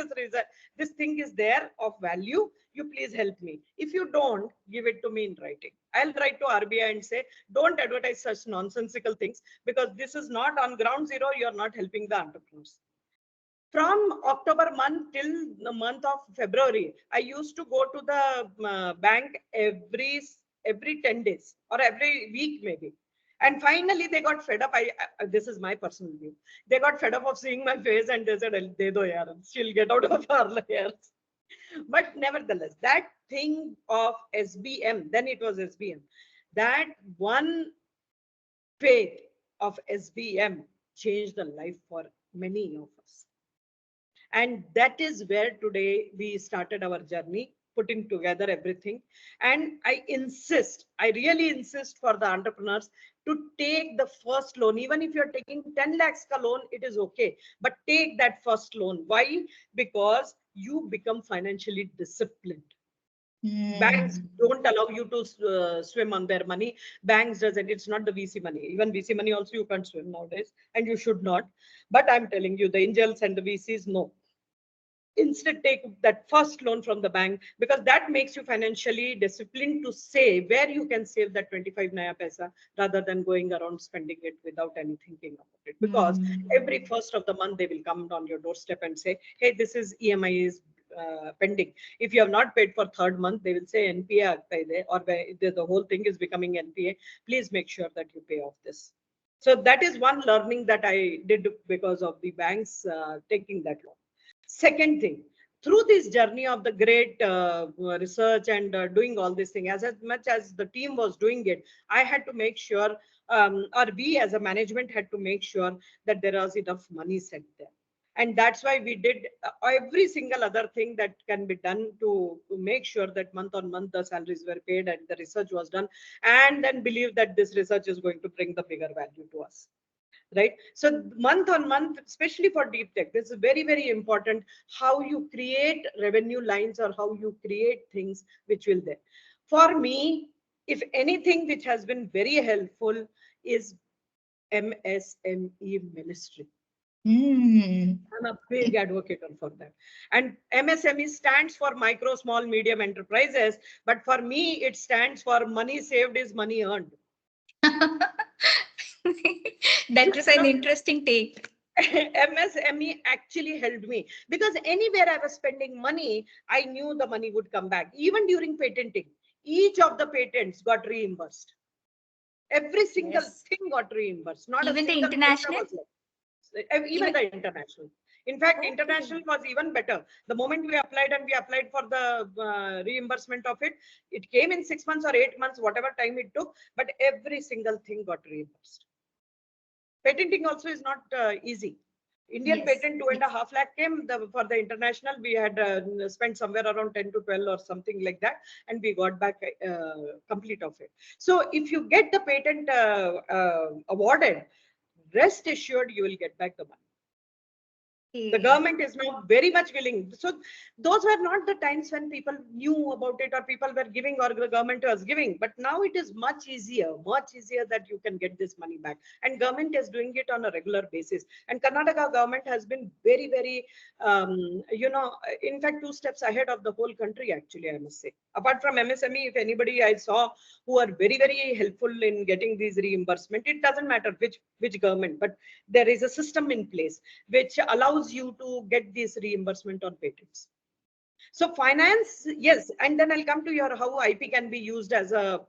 this thing is there of value, you please help me. If you don't, give it to me in writing. I'll write to RBI and say, don't advertise such nonsensical things, because this is not on ground zero. You're not helping the entrepreneurs. From October month till the month of February, I used to go to the bank every 10 days or every week maybe. And finally, they got fed up. This is my personal view. They got fed up of seeing my face and they said, "De do yaar, she'll get out of our layers." But nevertheless, that thing of SBM, then it was SBM, that one faith of SBM changed the life for many of us. And that is where today we started our journey, putting together everything. And I really insist for the entrepreneurs to take the first loan. Even if you're taking 10 lakhs ka loan, it is okay. But take that first loan. Why? Because you become financially disciplined. Banks don't allow you to swim on their money. Banks doesn't. It's not the VC money. Even VC money also you can't swim nowadays, and you should not. But I'm telling you, the angels and the VCs, no. Instead, take that first loan from the bank, because that makes you financially disciplined to save, where you can save that 25 naya paisa rather than going around spending it without any thinking about it. Because every first of the month they will come on your doorstep and say, hey, this is EMI is pending. If you have not paid for third month, they will say NPA aagta hai, or the whole thing is becoming NPA. Please make sure that you pay off this. So that is one learning that I did because of the banks taking that loan. Second thing, through this journey of the great research and doing all this thing, as much as the team was doing it, I had to make sure, or we as a management had to make sure that there was enough money set there. And that's why we did every single other thing that can be done to make sure that month on month the salaries were paid and the research was done, and then believe that this research is going to bring the bigger value to us. Right? So month on month, especially for deep tech, this is very, very important how you create revenue lines or how you create things which will there. For me, if anything which has been very helpful is MSME ministry. I'm a big advocate for that. And MSME stands for micro, small, medium enterprises. But for me, it stands for money saved is money earned. That is an interesting take. MSME actually helped me, because anywhere I was spending money, I knew the money would come back. Even during patenting, each of the patents got reimbursed. Every single thing got reimbursed. Not even a single the international. Even the international. In fact, international was even better. The moment we applied for the reimbursement of it, it came in 6 months or 8 months, whatever time it took, but every single thing got reimbursed. Patenting also is not easy. Indian patent 2.5 lakh came. For the international, we had spent somewhere around 10 to 12 or something like that, and we got back complete of it. So if you get the patent awarded, rest assured you will get back the money. The government is now very much willing. So those were not the times when people knew about it or people were giving or the government was giving. But now it is much easier that you can get this money back. And government is doing it on a regular basis. And Karnataka government has been very, very, in fact, 2 steps ahead of the whole country, actually, I must say. Apart from MSME, if anybody I saw who are very, very helpful in getting these reimbursement, it doesn't matter which government, but there is a system in place which allows you to get this reimbursement on patents. So finance, yes, and then I'll come to your how IP can be used as an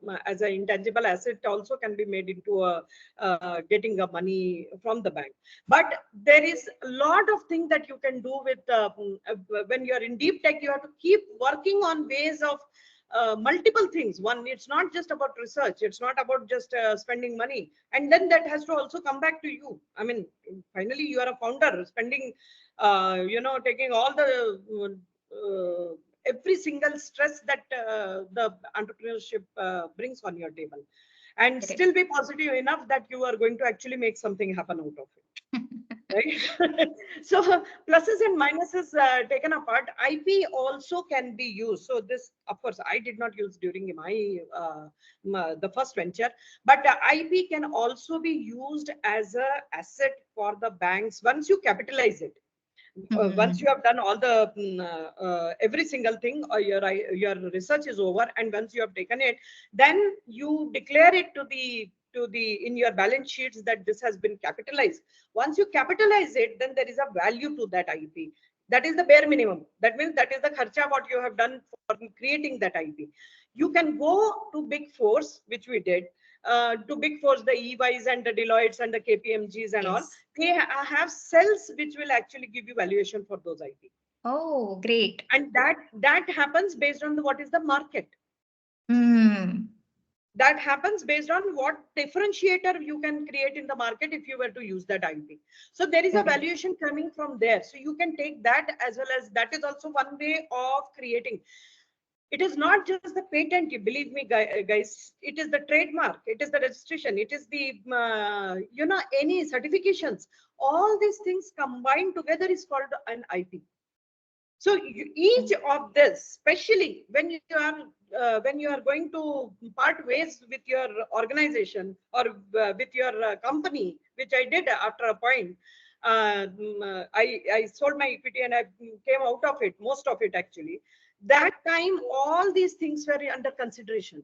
intangible asset, also can be made into a getting a money from the bank. But there is a lot of things that you can do with when you're in deep tech. You have to keep working on ways of multiple things. One, it's not just about research, it's not about just spending money, and then that has to also come back to you. I mean, finally you are a founder spending taking all the every single stress that the entrepreneurship brings on your table, and still be positive enough that you are going to actually make something happen out of it. right? So pluses and minuses taken apart, IP also can be used. So this, of course, I did not use during the first venture, but IP can also be used as a asset for the banks once you capitalize it. Once you Hmm. have done all the every single thing, or your research is over, and once you have taken it, then you declare it to the in your balance sheets that this has been capitalized. Once you capitalize it, then there is a value to that IP. That is the bare minimum. That means that is the kharcha what you have done for creating that IP. You can go to big fours, which we did, to big fours, the EYs and the Deloittes and the KPMGs and all. Yes. They have cells which will actually give you valuation for those IP, Oh, great. and that happens based on what is the market. Hmm. That happens based on what differentiator you can create in the market if you were to use that IP. So there is a Correct. valuation coming from there. So you can take that, as well as that is also one way of creating. It is not just the patent, you believe me, guys. It is the trademark, it is the registration, it is the any certifications. All these things combined together is called an IP. So each of this, especially when you are going to part ways with your organization or with your company, which I did after a point. I sold my equity and I came out of it, most of it actually. That time, all these things were under consideration.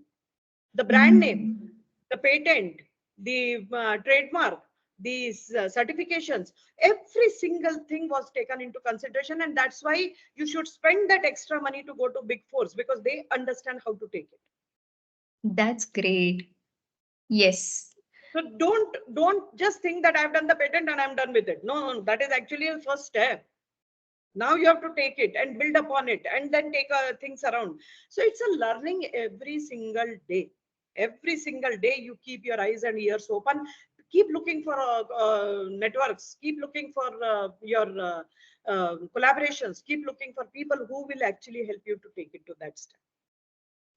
The brand name, Hmm. the patent, the trademark, these certifications, every single thing was taken into consideration. And that's why you should spend that extra money to go to big fours, because they understand how to take it. That's great. Yes. So don't just think that I've done the patent and I'm done with it. No, that is actually a first step. Now you have to take it and build upon it, and then take things around. So it's a learning every single day. Every single day you keep your eyes and ears open, keep looking for networks, keep looking for your collaborations, keep looking for people who will actually help you to take it to that step.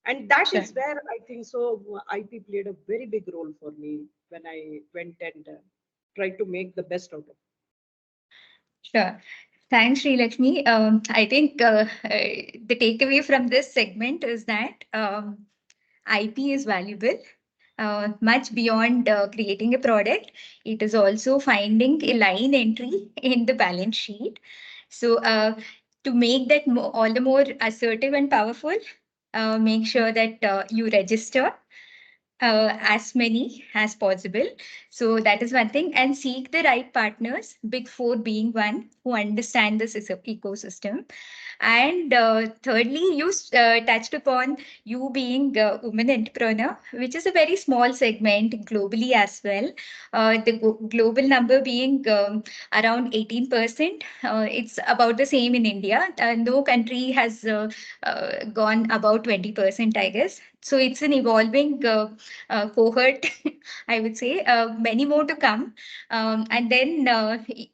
And that Sure. is where I think so IP played a very big role for me when I went and tried to make the best out of it. Sure. Thanks, Srilakshmi. I think the takeaway from this segment is that IP is valuable, much beyond creating a product. It is also finding a line entry in the balance sheet. So, to make that all the more assertive and powerful, make sure that you register as many as possible. So that is one thing. And seek the right partners, Big Four being one, who understand this ecosystem. And thirdly, you touched upon you being a woman entrepreneur, which is a very small segment globally as well. The global number being around 18%. It's about the same in India. No country has gone about 20%, I guess. So it's an evolving cohort, I would say, many more to come. And then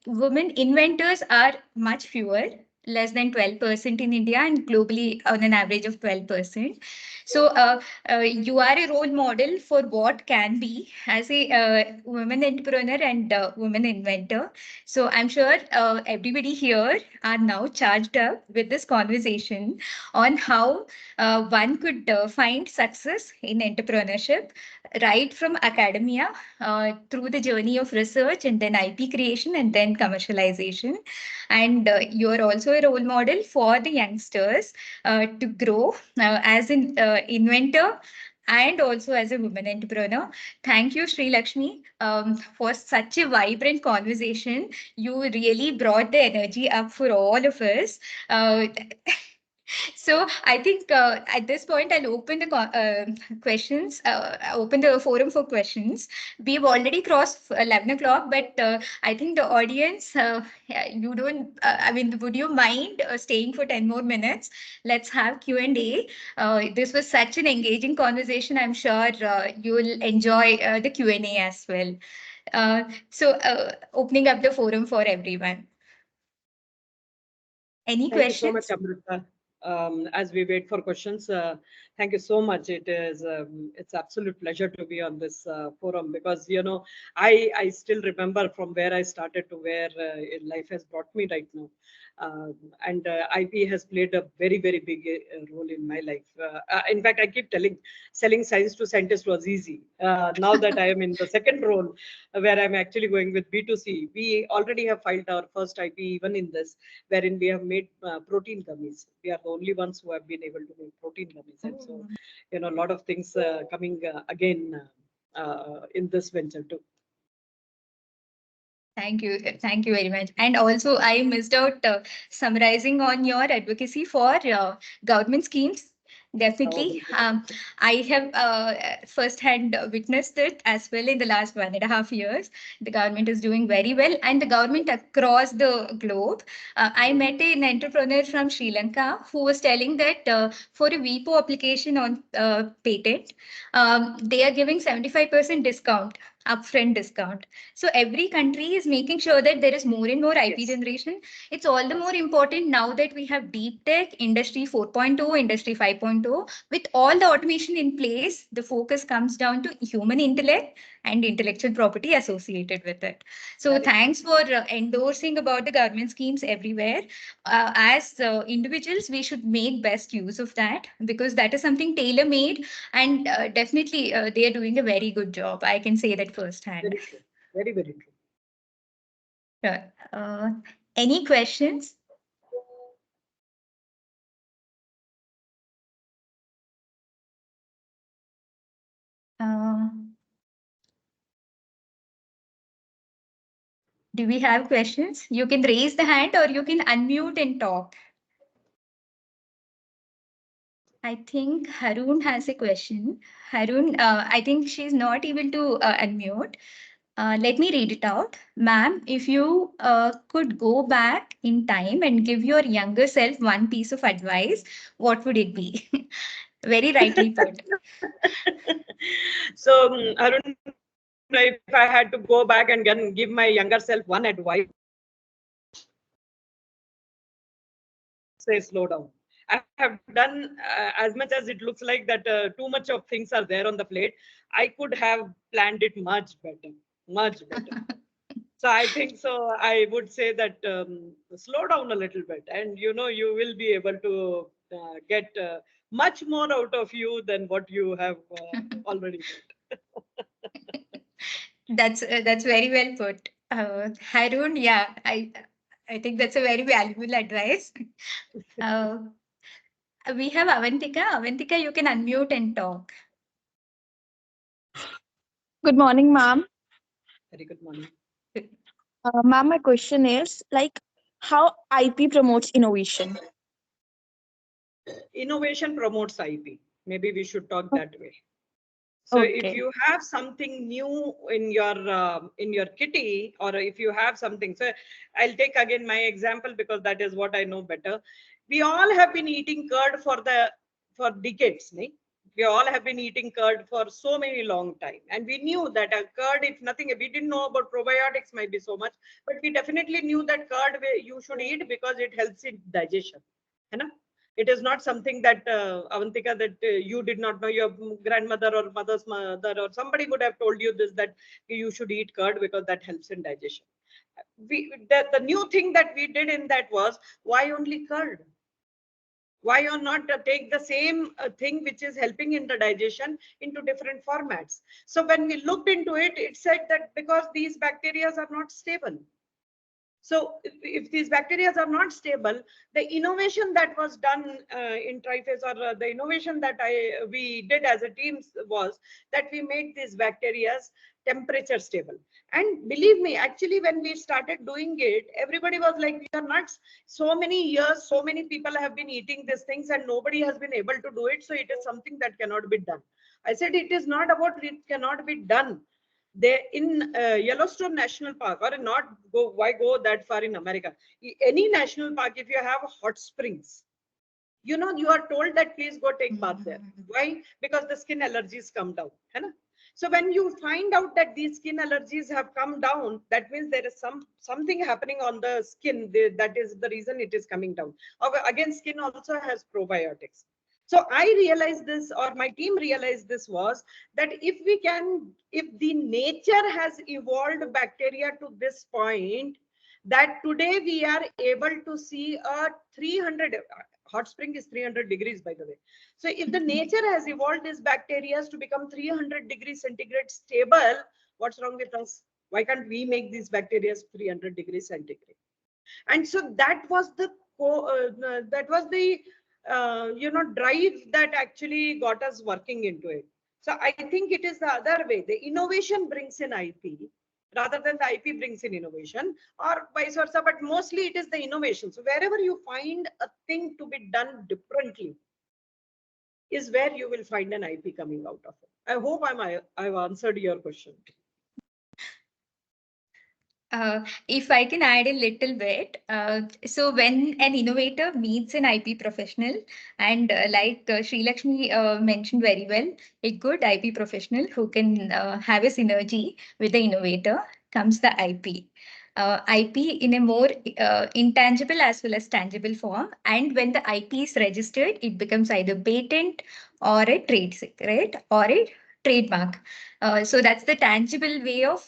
women inventors are much fewer, less than 12% in India, and globally on an average of 12%. So you are a role model for what can be as a women entrepreneur and women inventor. So I'm sure everybody here are now charged up with this conversation on how one could find success in entrepreneurship right from academia through the journey of research and then IP creation and then commercialization. And you are also a role model for the youngsters to grow as an inventor and also as a woman entrepreneur. Thank you, Sri Lakshmi, for such a vibrant conversation. You really brought the energy up for all of us. Uh, so I think at this point, I'll open the questions, open the forum for questions. We've already crossed 11 o'clock, but I think the audience, yeah, you don't, I mean, would you mind staying for 10 more minutes? Let's have Q&A. This was such an engaging conversation. I'm sure you'll enjoy the Q&A as well. Opening up the forum for everyone. Any Thank you so much, questions? Amrita. As we wait for questions, Thank you so much. It is it's absolute pleasure to be on this forum, because I still remember from where I started to where life has brought me right now. And IP has played a very big role in my life. In fact, I keep telling, selling science to scientists was easy. Now that I am in the second role, where I'm actually going with B2C, we already have filed our first IP even in this, wherein we have made protein gummies. We are the only ones who have been able to make protein gummies. And so, a lot of things coming again in this venture too. Thank you. Thank you very much. And also, I missed out summarizing on your advocacy for government schemes. Oh, Definitely. Bilkul. I have firsthand witnessed it as well in the last 1.5 years. The government is doing very well, and the government across the globe. I met an entrepreneur from Sri Lanka who was telling that for a WIPO application on patent, they are giving 75% discount, upfront discount. So every country is making sure that there is more and more IP Yes. generation. It's all the more important now that we have deep tech, industry 4.0, industry 5.0. With all the automation in place, the focus comes down to human intellect and intellectual property associated with it. So Very true. thanks for endorsing about the government schemes everywhere. As individuals, we should make best use of that, because that is something tailor made, and definitely they are doing a very good job. I can say that firsthand. Very true. Very true. Sure. Any questions? Uh, do we have questions? You can raise the hand or you can unmute and talk. I think Harun has a question. Harun, I think she's not able to unmute. Let me read it out. Ma'am, if you could go back in time and give your younger self one piece of advice, what would it be? Very rightly put. So, Arun, if I had to go back and give my younger self one advice, say slow down. I have done as much as it looks like that too much of things are there on the plate. I could have planned it much better, much better. So I think so. I would say that slow down a little bit, and you will be able to get much more out of you than what you have already got. That's very well put. Harun, yeah, I think that's a very valuable advice. Uh, we have Avantika. Avantika, you can unmute and talk. Good morning, ma'am. Very good morning. Ma'am, my question is like how IP promotes innovation. Innovation promotes IP. Maybe we should talk that way. So if Okay. you have something new in your kitty, or if you have something, so I'll take again my example because that is what I know better. We all have been eating curd for decades, nahi? We all have been eating curd for so many long time, and we knew that a curd, if nothing, we didn't know about probiotics maybe so much, but we definitely knew that curd you should eat because it helps in digestion. है ना? It is not something that Avantika, that you did not know. Your grandmother or mother's mother or somebody would have told you this, that you should eat curd because that helps in digestion. The new thing that we did in that was, why only curd? Why or not take the same thing which is helping in the digestion into different formats? So when we looked into it, it said that because these bacteria are not stable. So if these bacteria are not stable, the innovation that was done in Triphase, or the innovation that we did as a team, was that we made these bacteria temperature stable. And believe me, actually, when we started doing it, everybody was like, "We are nuts. So many years, so many people have been eating these things and nobody has been able to do it. So it is something that cannot be done." I said, it is not about it cannot be done. They in Yellowstone National Park, or not go, why go that far in America? Any national park, if you have hot springs, you are told that please go take bath there. Why? Because the skin allergies come down. Hai na? So when you find out that these skin allergies have come down, that means there is something happening on the skin. That is the reason it is coming down. Again, skin also has probiotics. So I realized this, or my team realized this, was that if the nature has evolved bacteria to this point, that today we are able to see a 300, hot spring is 300 degrees, by the way. So if the nature has evolved these bacteria to become 300 degrees centigrade stable, what's wrong with us? Why can't we make these bacteria 300 degrees centigrade? And so that was the drive that actually got us working into it. So I think it is the other way. The innovation brings in IP rather than the IP brings in innovation, or vice versa, but mostly it is the innovation. So wherever you find a thing to be done differently is where you will find an IP coming out of it. I hope I've answered your question. If I can add a little bit, so when an innovator meets an IP professional, and like Shrilakshmi mentioned very well, a good IP professional who can have a synergy with the innovator comes the IP. IP in a more intangible as well as tangible form, and when the IP is registered, it becomes either patent or a trade secret or a trademark. So that's the tangible way of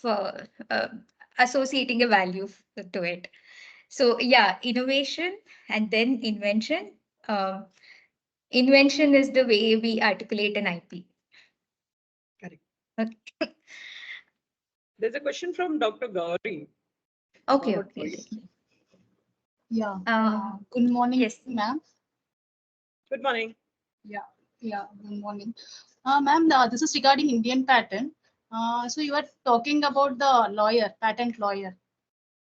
associating a value to it. So yeah, innovation and then invention. Um, Invention is the way we articulate an IP. Correct. Okay, There's a question from Dr. Gauri. okay. Followed by Okay. Yeah. Good Good morning, yes. ma'am. Good morning. Yeah. Yeah. Good morning, ma'am. This is regarding Indian patent. So you are talking about the lawyer, patent lawyer.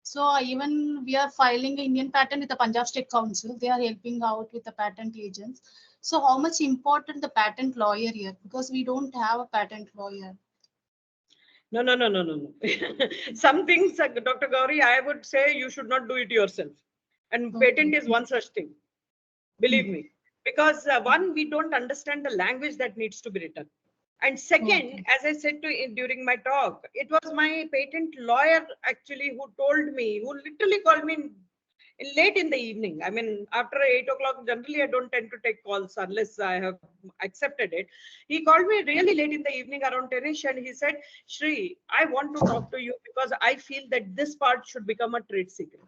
So even we are filing an Indian patent with the Punjab State Council. They are helping out with the patent agents. So how much important the patent lawyer here? Because we don't have a patent lawyer. No. Some things, Dr. Gauri, I would say you should not do it yourself. And patent is one such thing. Believe me. Because one, we don't understand the language that needs to be written. And second, as I said during my talk, it was my patent lawyer actually who told me, who literally called me late in the evening. I mean, after 8 o'clock, generally I don't tend to take calls unless I have accepted it. He called me really late in the evening around 10ish, and he said, Shri, I want to talk to you because I feel that this part should become a trade secret.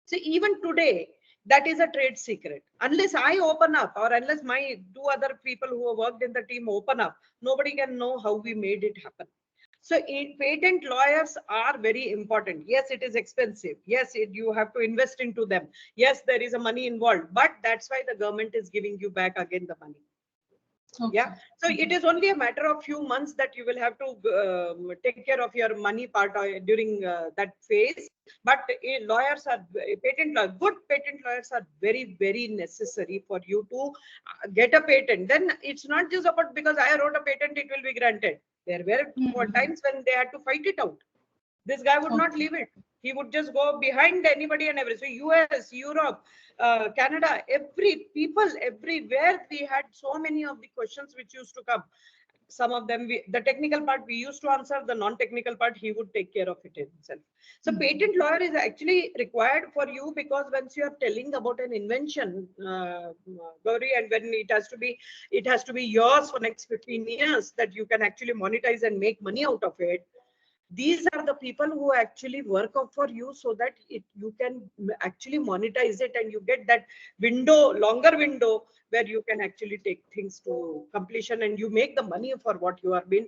So even today, that is a trade secret. Unless I open up, or unless my two other people who have worked in the team open up, nobody can know how we made it happen. So patent lawyers are very important. Yes, it is expensive. Yes, you have to invest into them. Yes, there is a money involved, but that's why the government is giving you back again the money. Okay. Yeah, so it is only a matter of few months that you will have to take care of your money part during that phase. But lawyers are good patent lawyers are very necessary for you to get a patent. Then it's not just about because I wrote a patent it will be granted. There were times when they had to fight it out. This guy would not leave it. He would just go behind anybody and everything. So US, Europe, Canada, everywhere we had so many of the questions which used to come. Some of them, the technical part we used to answer, the non-technical part he would take care of it himself. So patent lawyer is actually required for you because once you are telling about an invention, Gauri, and when it has to be yours for next 15 years that you can actually monetize and make money out of it. These are the people who actually work out for you so that you can actually monetize it and you get that longer window where you can actually take things to completion and you make the money for what you have been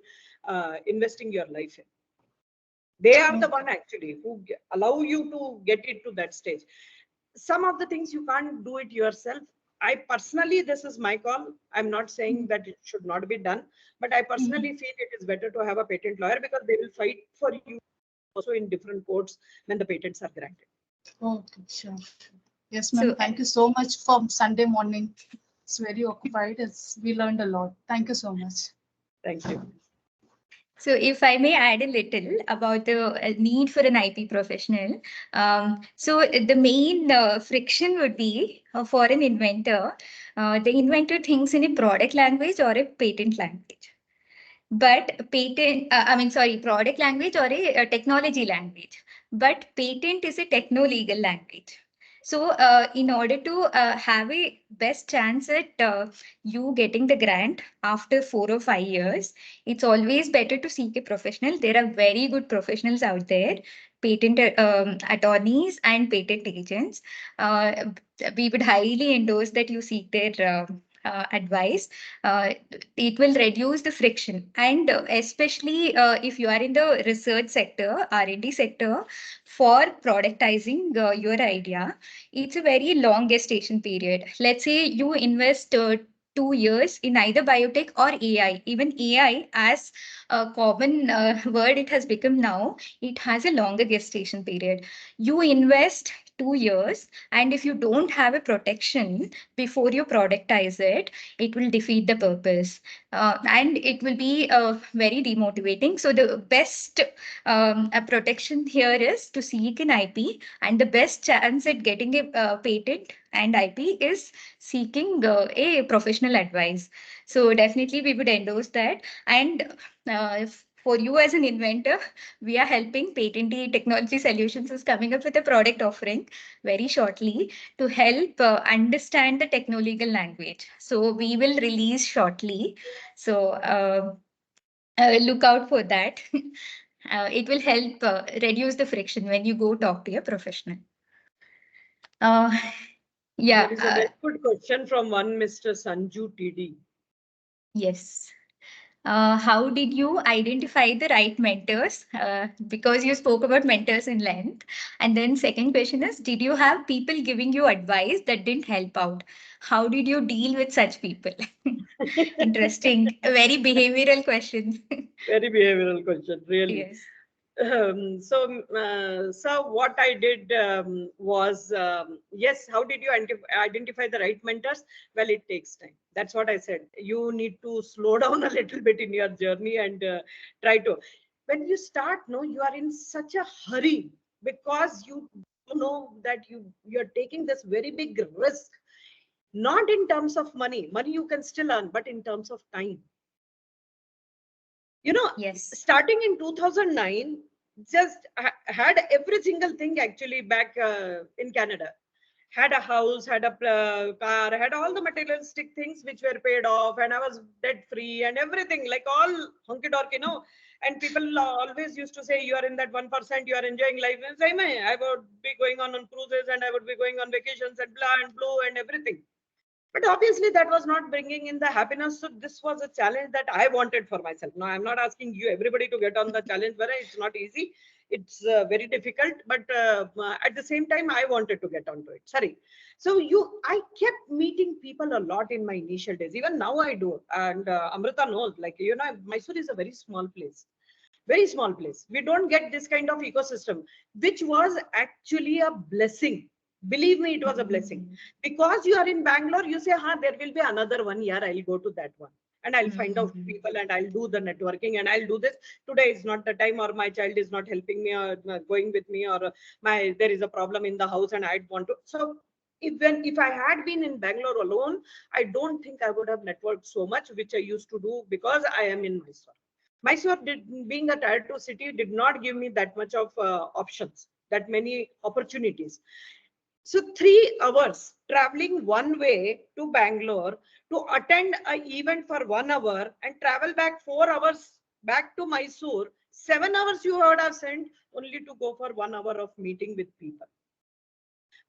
investing your life in. They are the one actually who allow you to get it to that stage. Some of the things you can't do it yourself. I personally, this is my call. I'm not saying that it should not be done, but I personally feel it is better to have a patent lawyer because they will fight for you also in different courts when the patents are granted. Okay, sure. Yes, So, ma'am. Thank you so much for Sunday morning. It's very occupied. We learned a lot. Thank you so much. Thank you. So if I may add a little about the need for an IP professional. So the main friction would be for an inventor, the inventor thinks in a product language or a patent language. But product language or a technology language. But patent is a techno-legal language. So, in order to have a best chance at you getting the grant after 4 or 5 years, it's always better to seek a professional. There are very good professionals out there, patent attorneys and patent agents. Uh, we would highly endorse that you seek their advice. Uh, it will reduce the friction, and especially if you are in the research sector, R&D sector, for productizing your idea, it's a very long gestation period. Let's say you invest 2 years in either biotech or AI. Even AI, as a common word it has become now, it has a longer gestation period. You invest 2 years, and if you don't have a protection before you productize it, it will defeat the purpose. And it will be very demotivating. So the best a protection here is to seek an IP, and the best chance at getting a patent and IP is seeking a professional advice. So definitely we would endorse that. And for you as an inventor, we are helping Patenti Technology Solutions is coming up with a product offering very shortly to help understand the techno-legal language. So we will release shortly. So look out for that. It will help reduce the friction when you go talk to a professional. Uh, yeah, There is a very good question from one Mr. Sanju TD. yes. How did you identify the right mentors? Because you spoke about mentors in length. And then second question is, did you have people giving you advice that didn't help out? How did you deal with such people? Interesting. A very behavioral question. Very behavioral question, really. Yes. So what I did was, yes, how did you identify the right mentors? Well, it takes time. That's what I said. You need to slow down a little bit in your journey and try to. When you start, no, you are in such a hurry because you know that you're taking this very big risk, not in terms of money. Money you can still earn, but in terms of time. You know, Yes. starting in 2009, just had every single thing actually back in Canada. Had a house, had a car, had all the materialistic things which were paid off, and I was debt free and everything, like all hunky dorky, And people always used to say, you are in that 1%, you are enjoying life. And say, I would be going on cruises and I would be going on vacations and blah and blue and everything. But obviously that was not bringing in the happiness. So this was a challenge that I wanted for myself. Now I'm not asking you, everybody, to get on the challenge, but it's not easy. It's very difficult, but at the same time, I wanted to get onto it. Sorry. So I kept meeting people a lot in my initial days. Even now I do. And Amrutha knows, like, Mysore is a very small place. Very small place. We don't get this kind of ecosystem, which was actually a blessing. Believe me, it was a blessing. Because you are in Bangalore, you say, there will be another 1 year, I'll go to that one. And I'll find out people and I'll do the networking and I'll do this. Today is not the time, or my child is not helping me or going with me, or there is a problem in the house and I'd want to. So if I had been in Bangalore alone, I don't think I would have networked so much, which I used to do because I am in Mysore. Mysore, being a tier 2 city, did not give me that much of options, that many opportunities. So 3 hours traveling one way to Bangalore to attend an event for 1 hour and travel back 4 hours back to Mysore, 7 hours you would have sent only to go for 1 hour of meeting with people.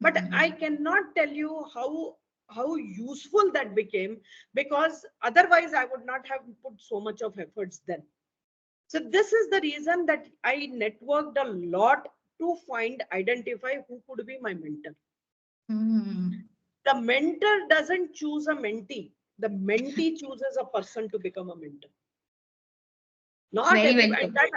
But I cannot tell you how useful that became, because otherwise I would not have put so much of efforts then. So this is the reason that I networked a lot to identify who could be my mentor. The mentor doesn't choose a mentee. The mentee chooses a person to become a mentor. Not Very well everybody.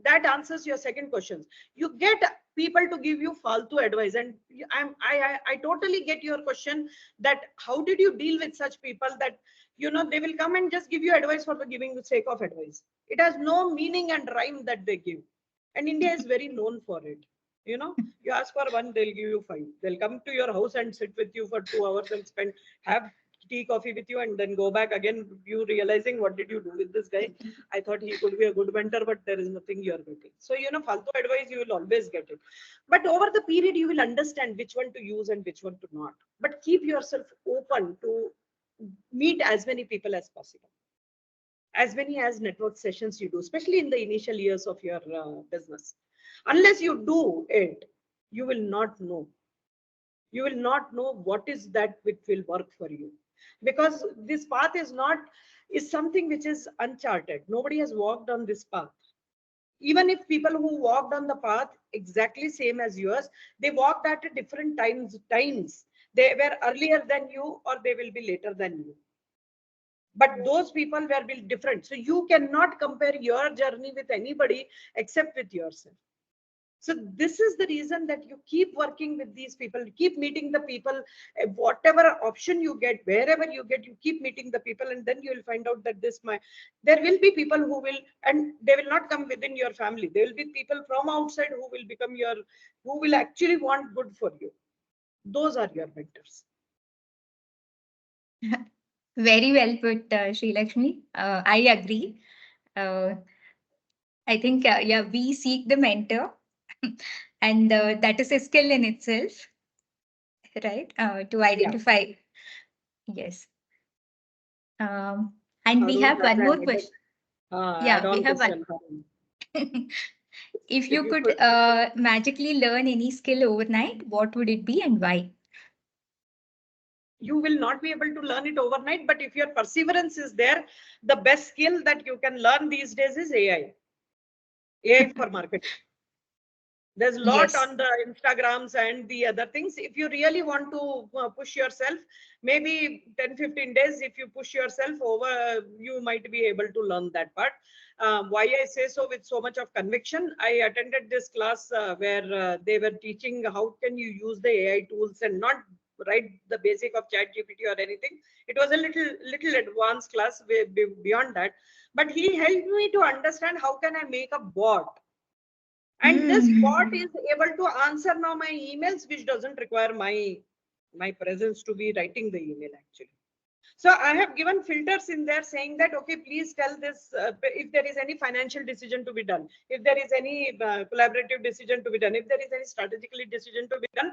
That answers your second question. You get people to give you faltu advice, and I totally get your question that how did you deal with such people that they will come and just give you advice for the giving the sake of advice. It has no meaning and rhyme that they give, and India is very known for it. You ask for one, they'll give you 5. They'll come to your house and sit with you for 2 hours and have tea, coffee with you, and then go back again, you realizing what did you do with this guy? I thought he could be a good mentor, but there is nothing you are getting. So, faltu advice, you will always get it. But over the period, you will understand which one to use and which one to not. But keep yourself open to meet as many people as possible. As many as network sessions you do, especially in the initial years of your business. Unless you do it, you will not know. You will not know what is that which will work for you. Because this path is something which is uncharted. Nobody has walked on this path. Even if people who walked on the path exactly same as yours, they walked at a different times. They were earlier than you, or they will be later than you. But those people were built different. So you cannot compare your journey with anybody except with yourself. So this is the reason that you keep working with these people, keep meeting the people, whatever option you get, wherever you get, you keep meeting the people, and then you will find out that there will be people who will, and they will not come within your family. There will be people from outside who will actually want good for you. Those are your mentors. Very well put, Shrilakshmi. I agree. Uh, I think, yeah, we seek the mentor, and that is a skill in itself, right? To identify. Yes. And we Harun have has one more an question. Yeah, we add-on have one. question, Harun. If If you you could could, magically learn any skill overnight, what would it be and why? you will not be able to learn it overnight, but if your perseverance is there, the best skill that you can learn these days is AI for marketing. There's a lot Yes. on the Instagrams and the other things. If you really want to push yourself, maybe 10-15 days, if you push yourself over, you might be able to learn that part. Why I say so with so much of conviction, I attended this class where they were teaching how can you use the AI tools and not write the basic of ChatGPT or anything. It was a little advanced class beyond that. But he helped me to understand how can I make a bot, and this bot is able to answer now my emails, which doesn't require my presence to be writing the email actually. So I have given filters in there saying that, okay, please tell this if there is any financial decision to be done, if there is any collaborative decision to be done, if there is any strategically decision to be done,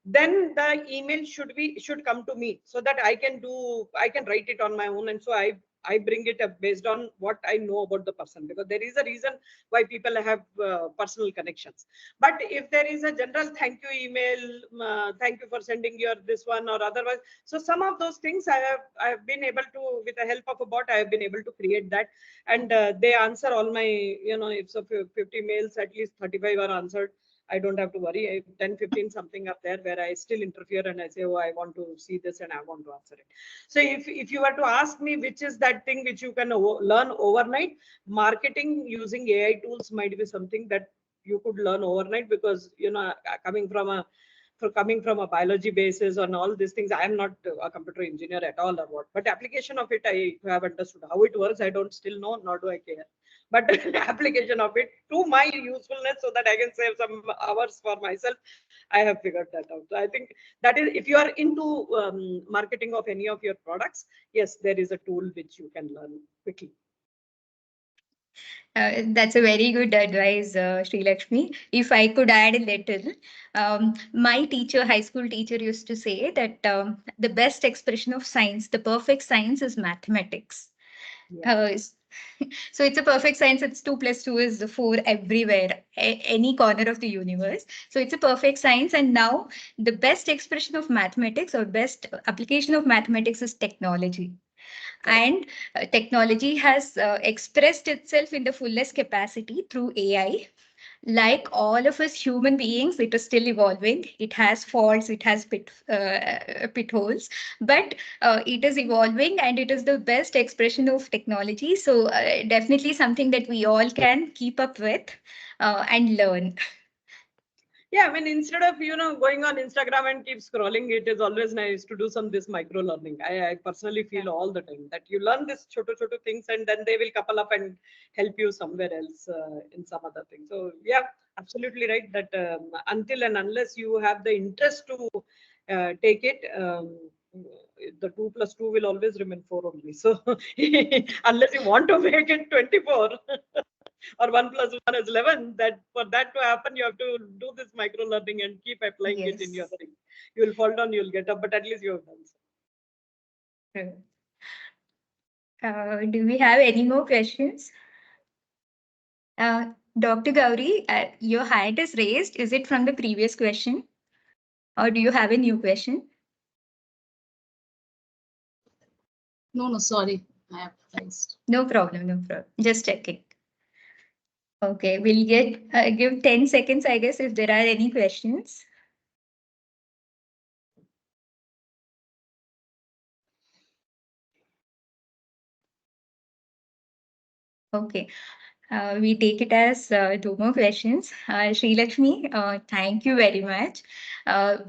then the email should come to me so that I can write it on my own. And so I bring it up based on what I know about the person, because there is a reason why people have personal connections. But if there is a general thank you email, thank you for sending your this one or otherwise, so some of those things I have been able to, with the help of a bot, I have been able to create that, and they answer all my, if so 50 mails, at least 35 are answered. I don't have to worry. 10, 15 something up there where I still interfere and I say, oh, I want to see this and I want to answer it. So if you were to ask me which is that thing which you can learn overnight, marketing using AI tools might be something that you could learn overnight, because coming from a biology basis on all these things, I am not a computer engineer at all or what, but application of it, I have understood how it works. I don't still know, nor do I care. But application of it to my usefulness so that I can save some hours for myself, I have figured that out. So I think that is, if you are into marketing of any of your products, yes, there is a tool which you can learn quickly. That's a very good advice, Sri Lakshmi. If I could add a little, my teacher, high school teacher, used to say that the best expression of science, the perfect science, is mathematics. Yeah. So it's a perfect science. It's 2 plus 2 is 4 everywhere, any corner of the universe. So it's a perfect science. And now the best expression of mathematics or best application of mathematics is technology. And technology has expressed itself in the fullest capacity through AI. Like all of us human beings, it is still evolving. It has faults, it has pitholes, but it is evolving, and it is the best expression of technology. So definitely something that we all can keep up with and learn. Yeah, I mean, instead of going on Instagram and keep scrolling, it is always nice to do some this micro learning. I personally feel all the time that you learn this choto things, and then they will couple up and help you somewhere else in some other thing. So yeah, absolutely right. That until and unless you have the interest to take it, the 2 plus 2 will always remain 4 only. So unless you want to make it 24 or 1 plus 1 is 11, that for that to happen, you have to do this micro learning and keep applying it in your Yes. thing. You will fall down, you'll get up, but at least you have done so. True. Do we have any more questions? Dr. Gauri, your hand is raised. Is it from the previous question? Or do you have a new question? No, sorry. I have raised. No problem, no problem. Just checking. Okay, we'll give 10 seconds, I guess, if there are any questions. Okay. We take it as two more questions. Shrilakshmi, thank you very much.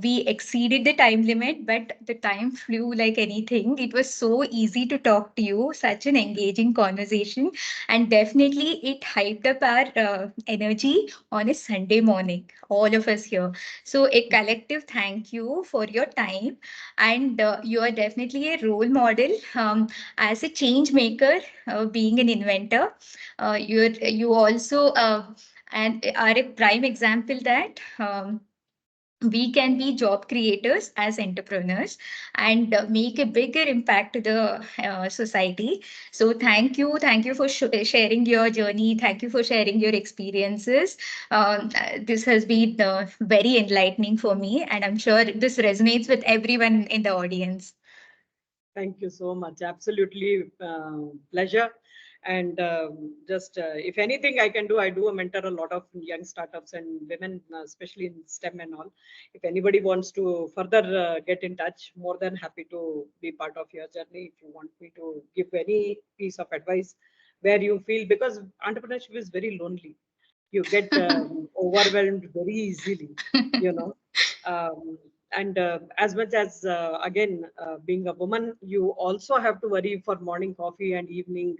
We exceeded the time limit, but the time flew like anything. It was so easy to talk to you, such an engaging conversation, and definitely it hyped up our energy on a Sunday morning, all of us here. So, a collective thank you for your time, and you are definitely a role model as a change maker, being an inventor. You also and are a prime example that we can be job creators as entrepreneurs and make a bigger impact to the society. So thank you for sharing your journey. Thank you for sharing your experiences. This has been very enlightening for me, and I'm sure this resonates with everyone in the audience. Thank you so much. Absolutely pleasure. And just if anything I can do, I do mentor a lot of young startups and women, especially in STEM and all. If anybody wants to further get in touch, more than happy to be part of your journey. If you want me to give any piece of advice where you feel, because entrepreneurship is very lonely. You get overwhelmed very easily, you know. Um, and as much as again being a woman, you also have to worry for morning coffee and evening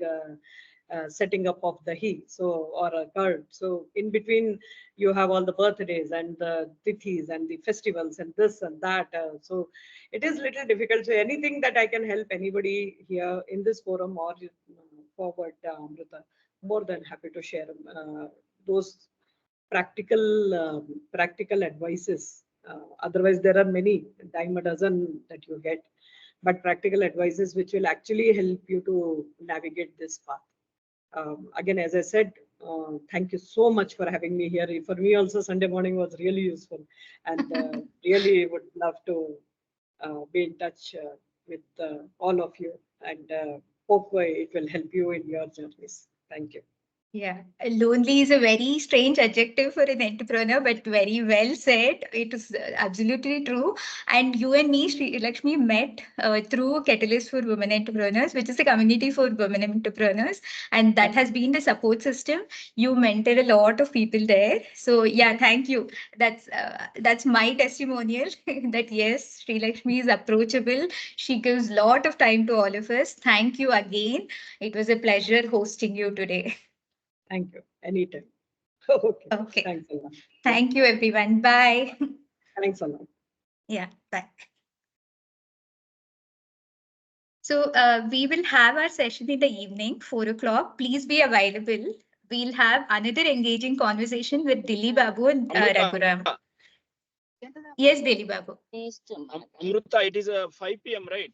setting up of the he, so or a curd. So in between you have all the birthdays and the tithis and the festivals and this and that, so it is little difficult. So anything that I can help anybody here in this forum or forward, Amrutha, more than happy to share those practical advices. Otherwise, there are many, dime a dozen that you get, but practical advices which will actually help you to navigate this path. Again, as I said, thank you so much for having me here. For me also, Sunday morning was really useful, and really would love to be in touch with all of you, and hope it will help you in your journeys. Thank you. Yeah, lonely is a very strange adjective for an entrepreneur, but very well said. It is absolutely true. And you and me, Sri Lakshmi, met through Catalyst for Women Entrepreneurs, which is a community for women entrepreneurs. And that has been the support system. You mentor a lot of people there. So yeah, thank you. That's my testimonial that yes, Sri Lakshmi is approachable. She gives a lot of time to all of us. Thank you again. It was a pleasure hosting you today. Thank you. Anytime. Okay. Okay. Thanks a lot. Thank you, everyone. Bye. Thanks a lot. Yeah, bye. So we will have our session in the evening, 4 o'clock. Please be available. We'll have another engaging conversation with Dilli Babu and Raghuram. Yes, Dilli Babu. Amrutha, it is 5 p.m., right?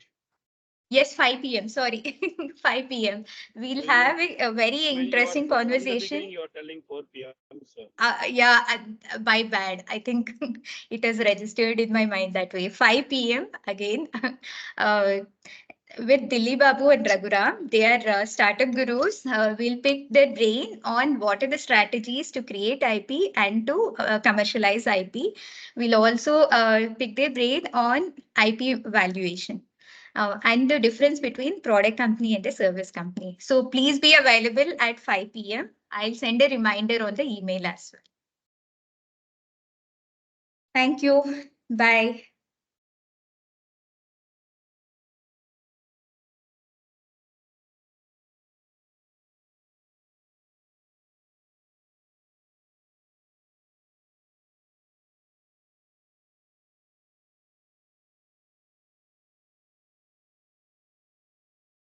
Yes, 5 p.m. Sorry, 5 p.m. We'll You- have a very Well, interesting from the conversation. beginning, you are telling 4 p.m. So Yeah, my bad. I think it has registered in my mind that way. 5 p.m. again. uh, with Dilli Babu and Raghuram. They are startup gurus. We'll pick their brain on what are the strategies to create IP and to commercialize IP. We'll also pick their brain on IP valuation. And the difference between product company and a service company. So please be available at 5 p.m. I'll send a reminder on the email as well. Thank you. Bye.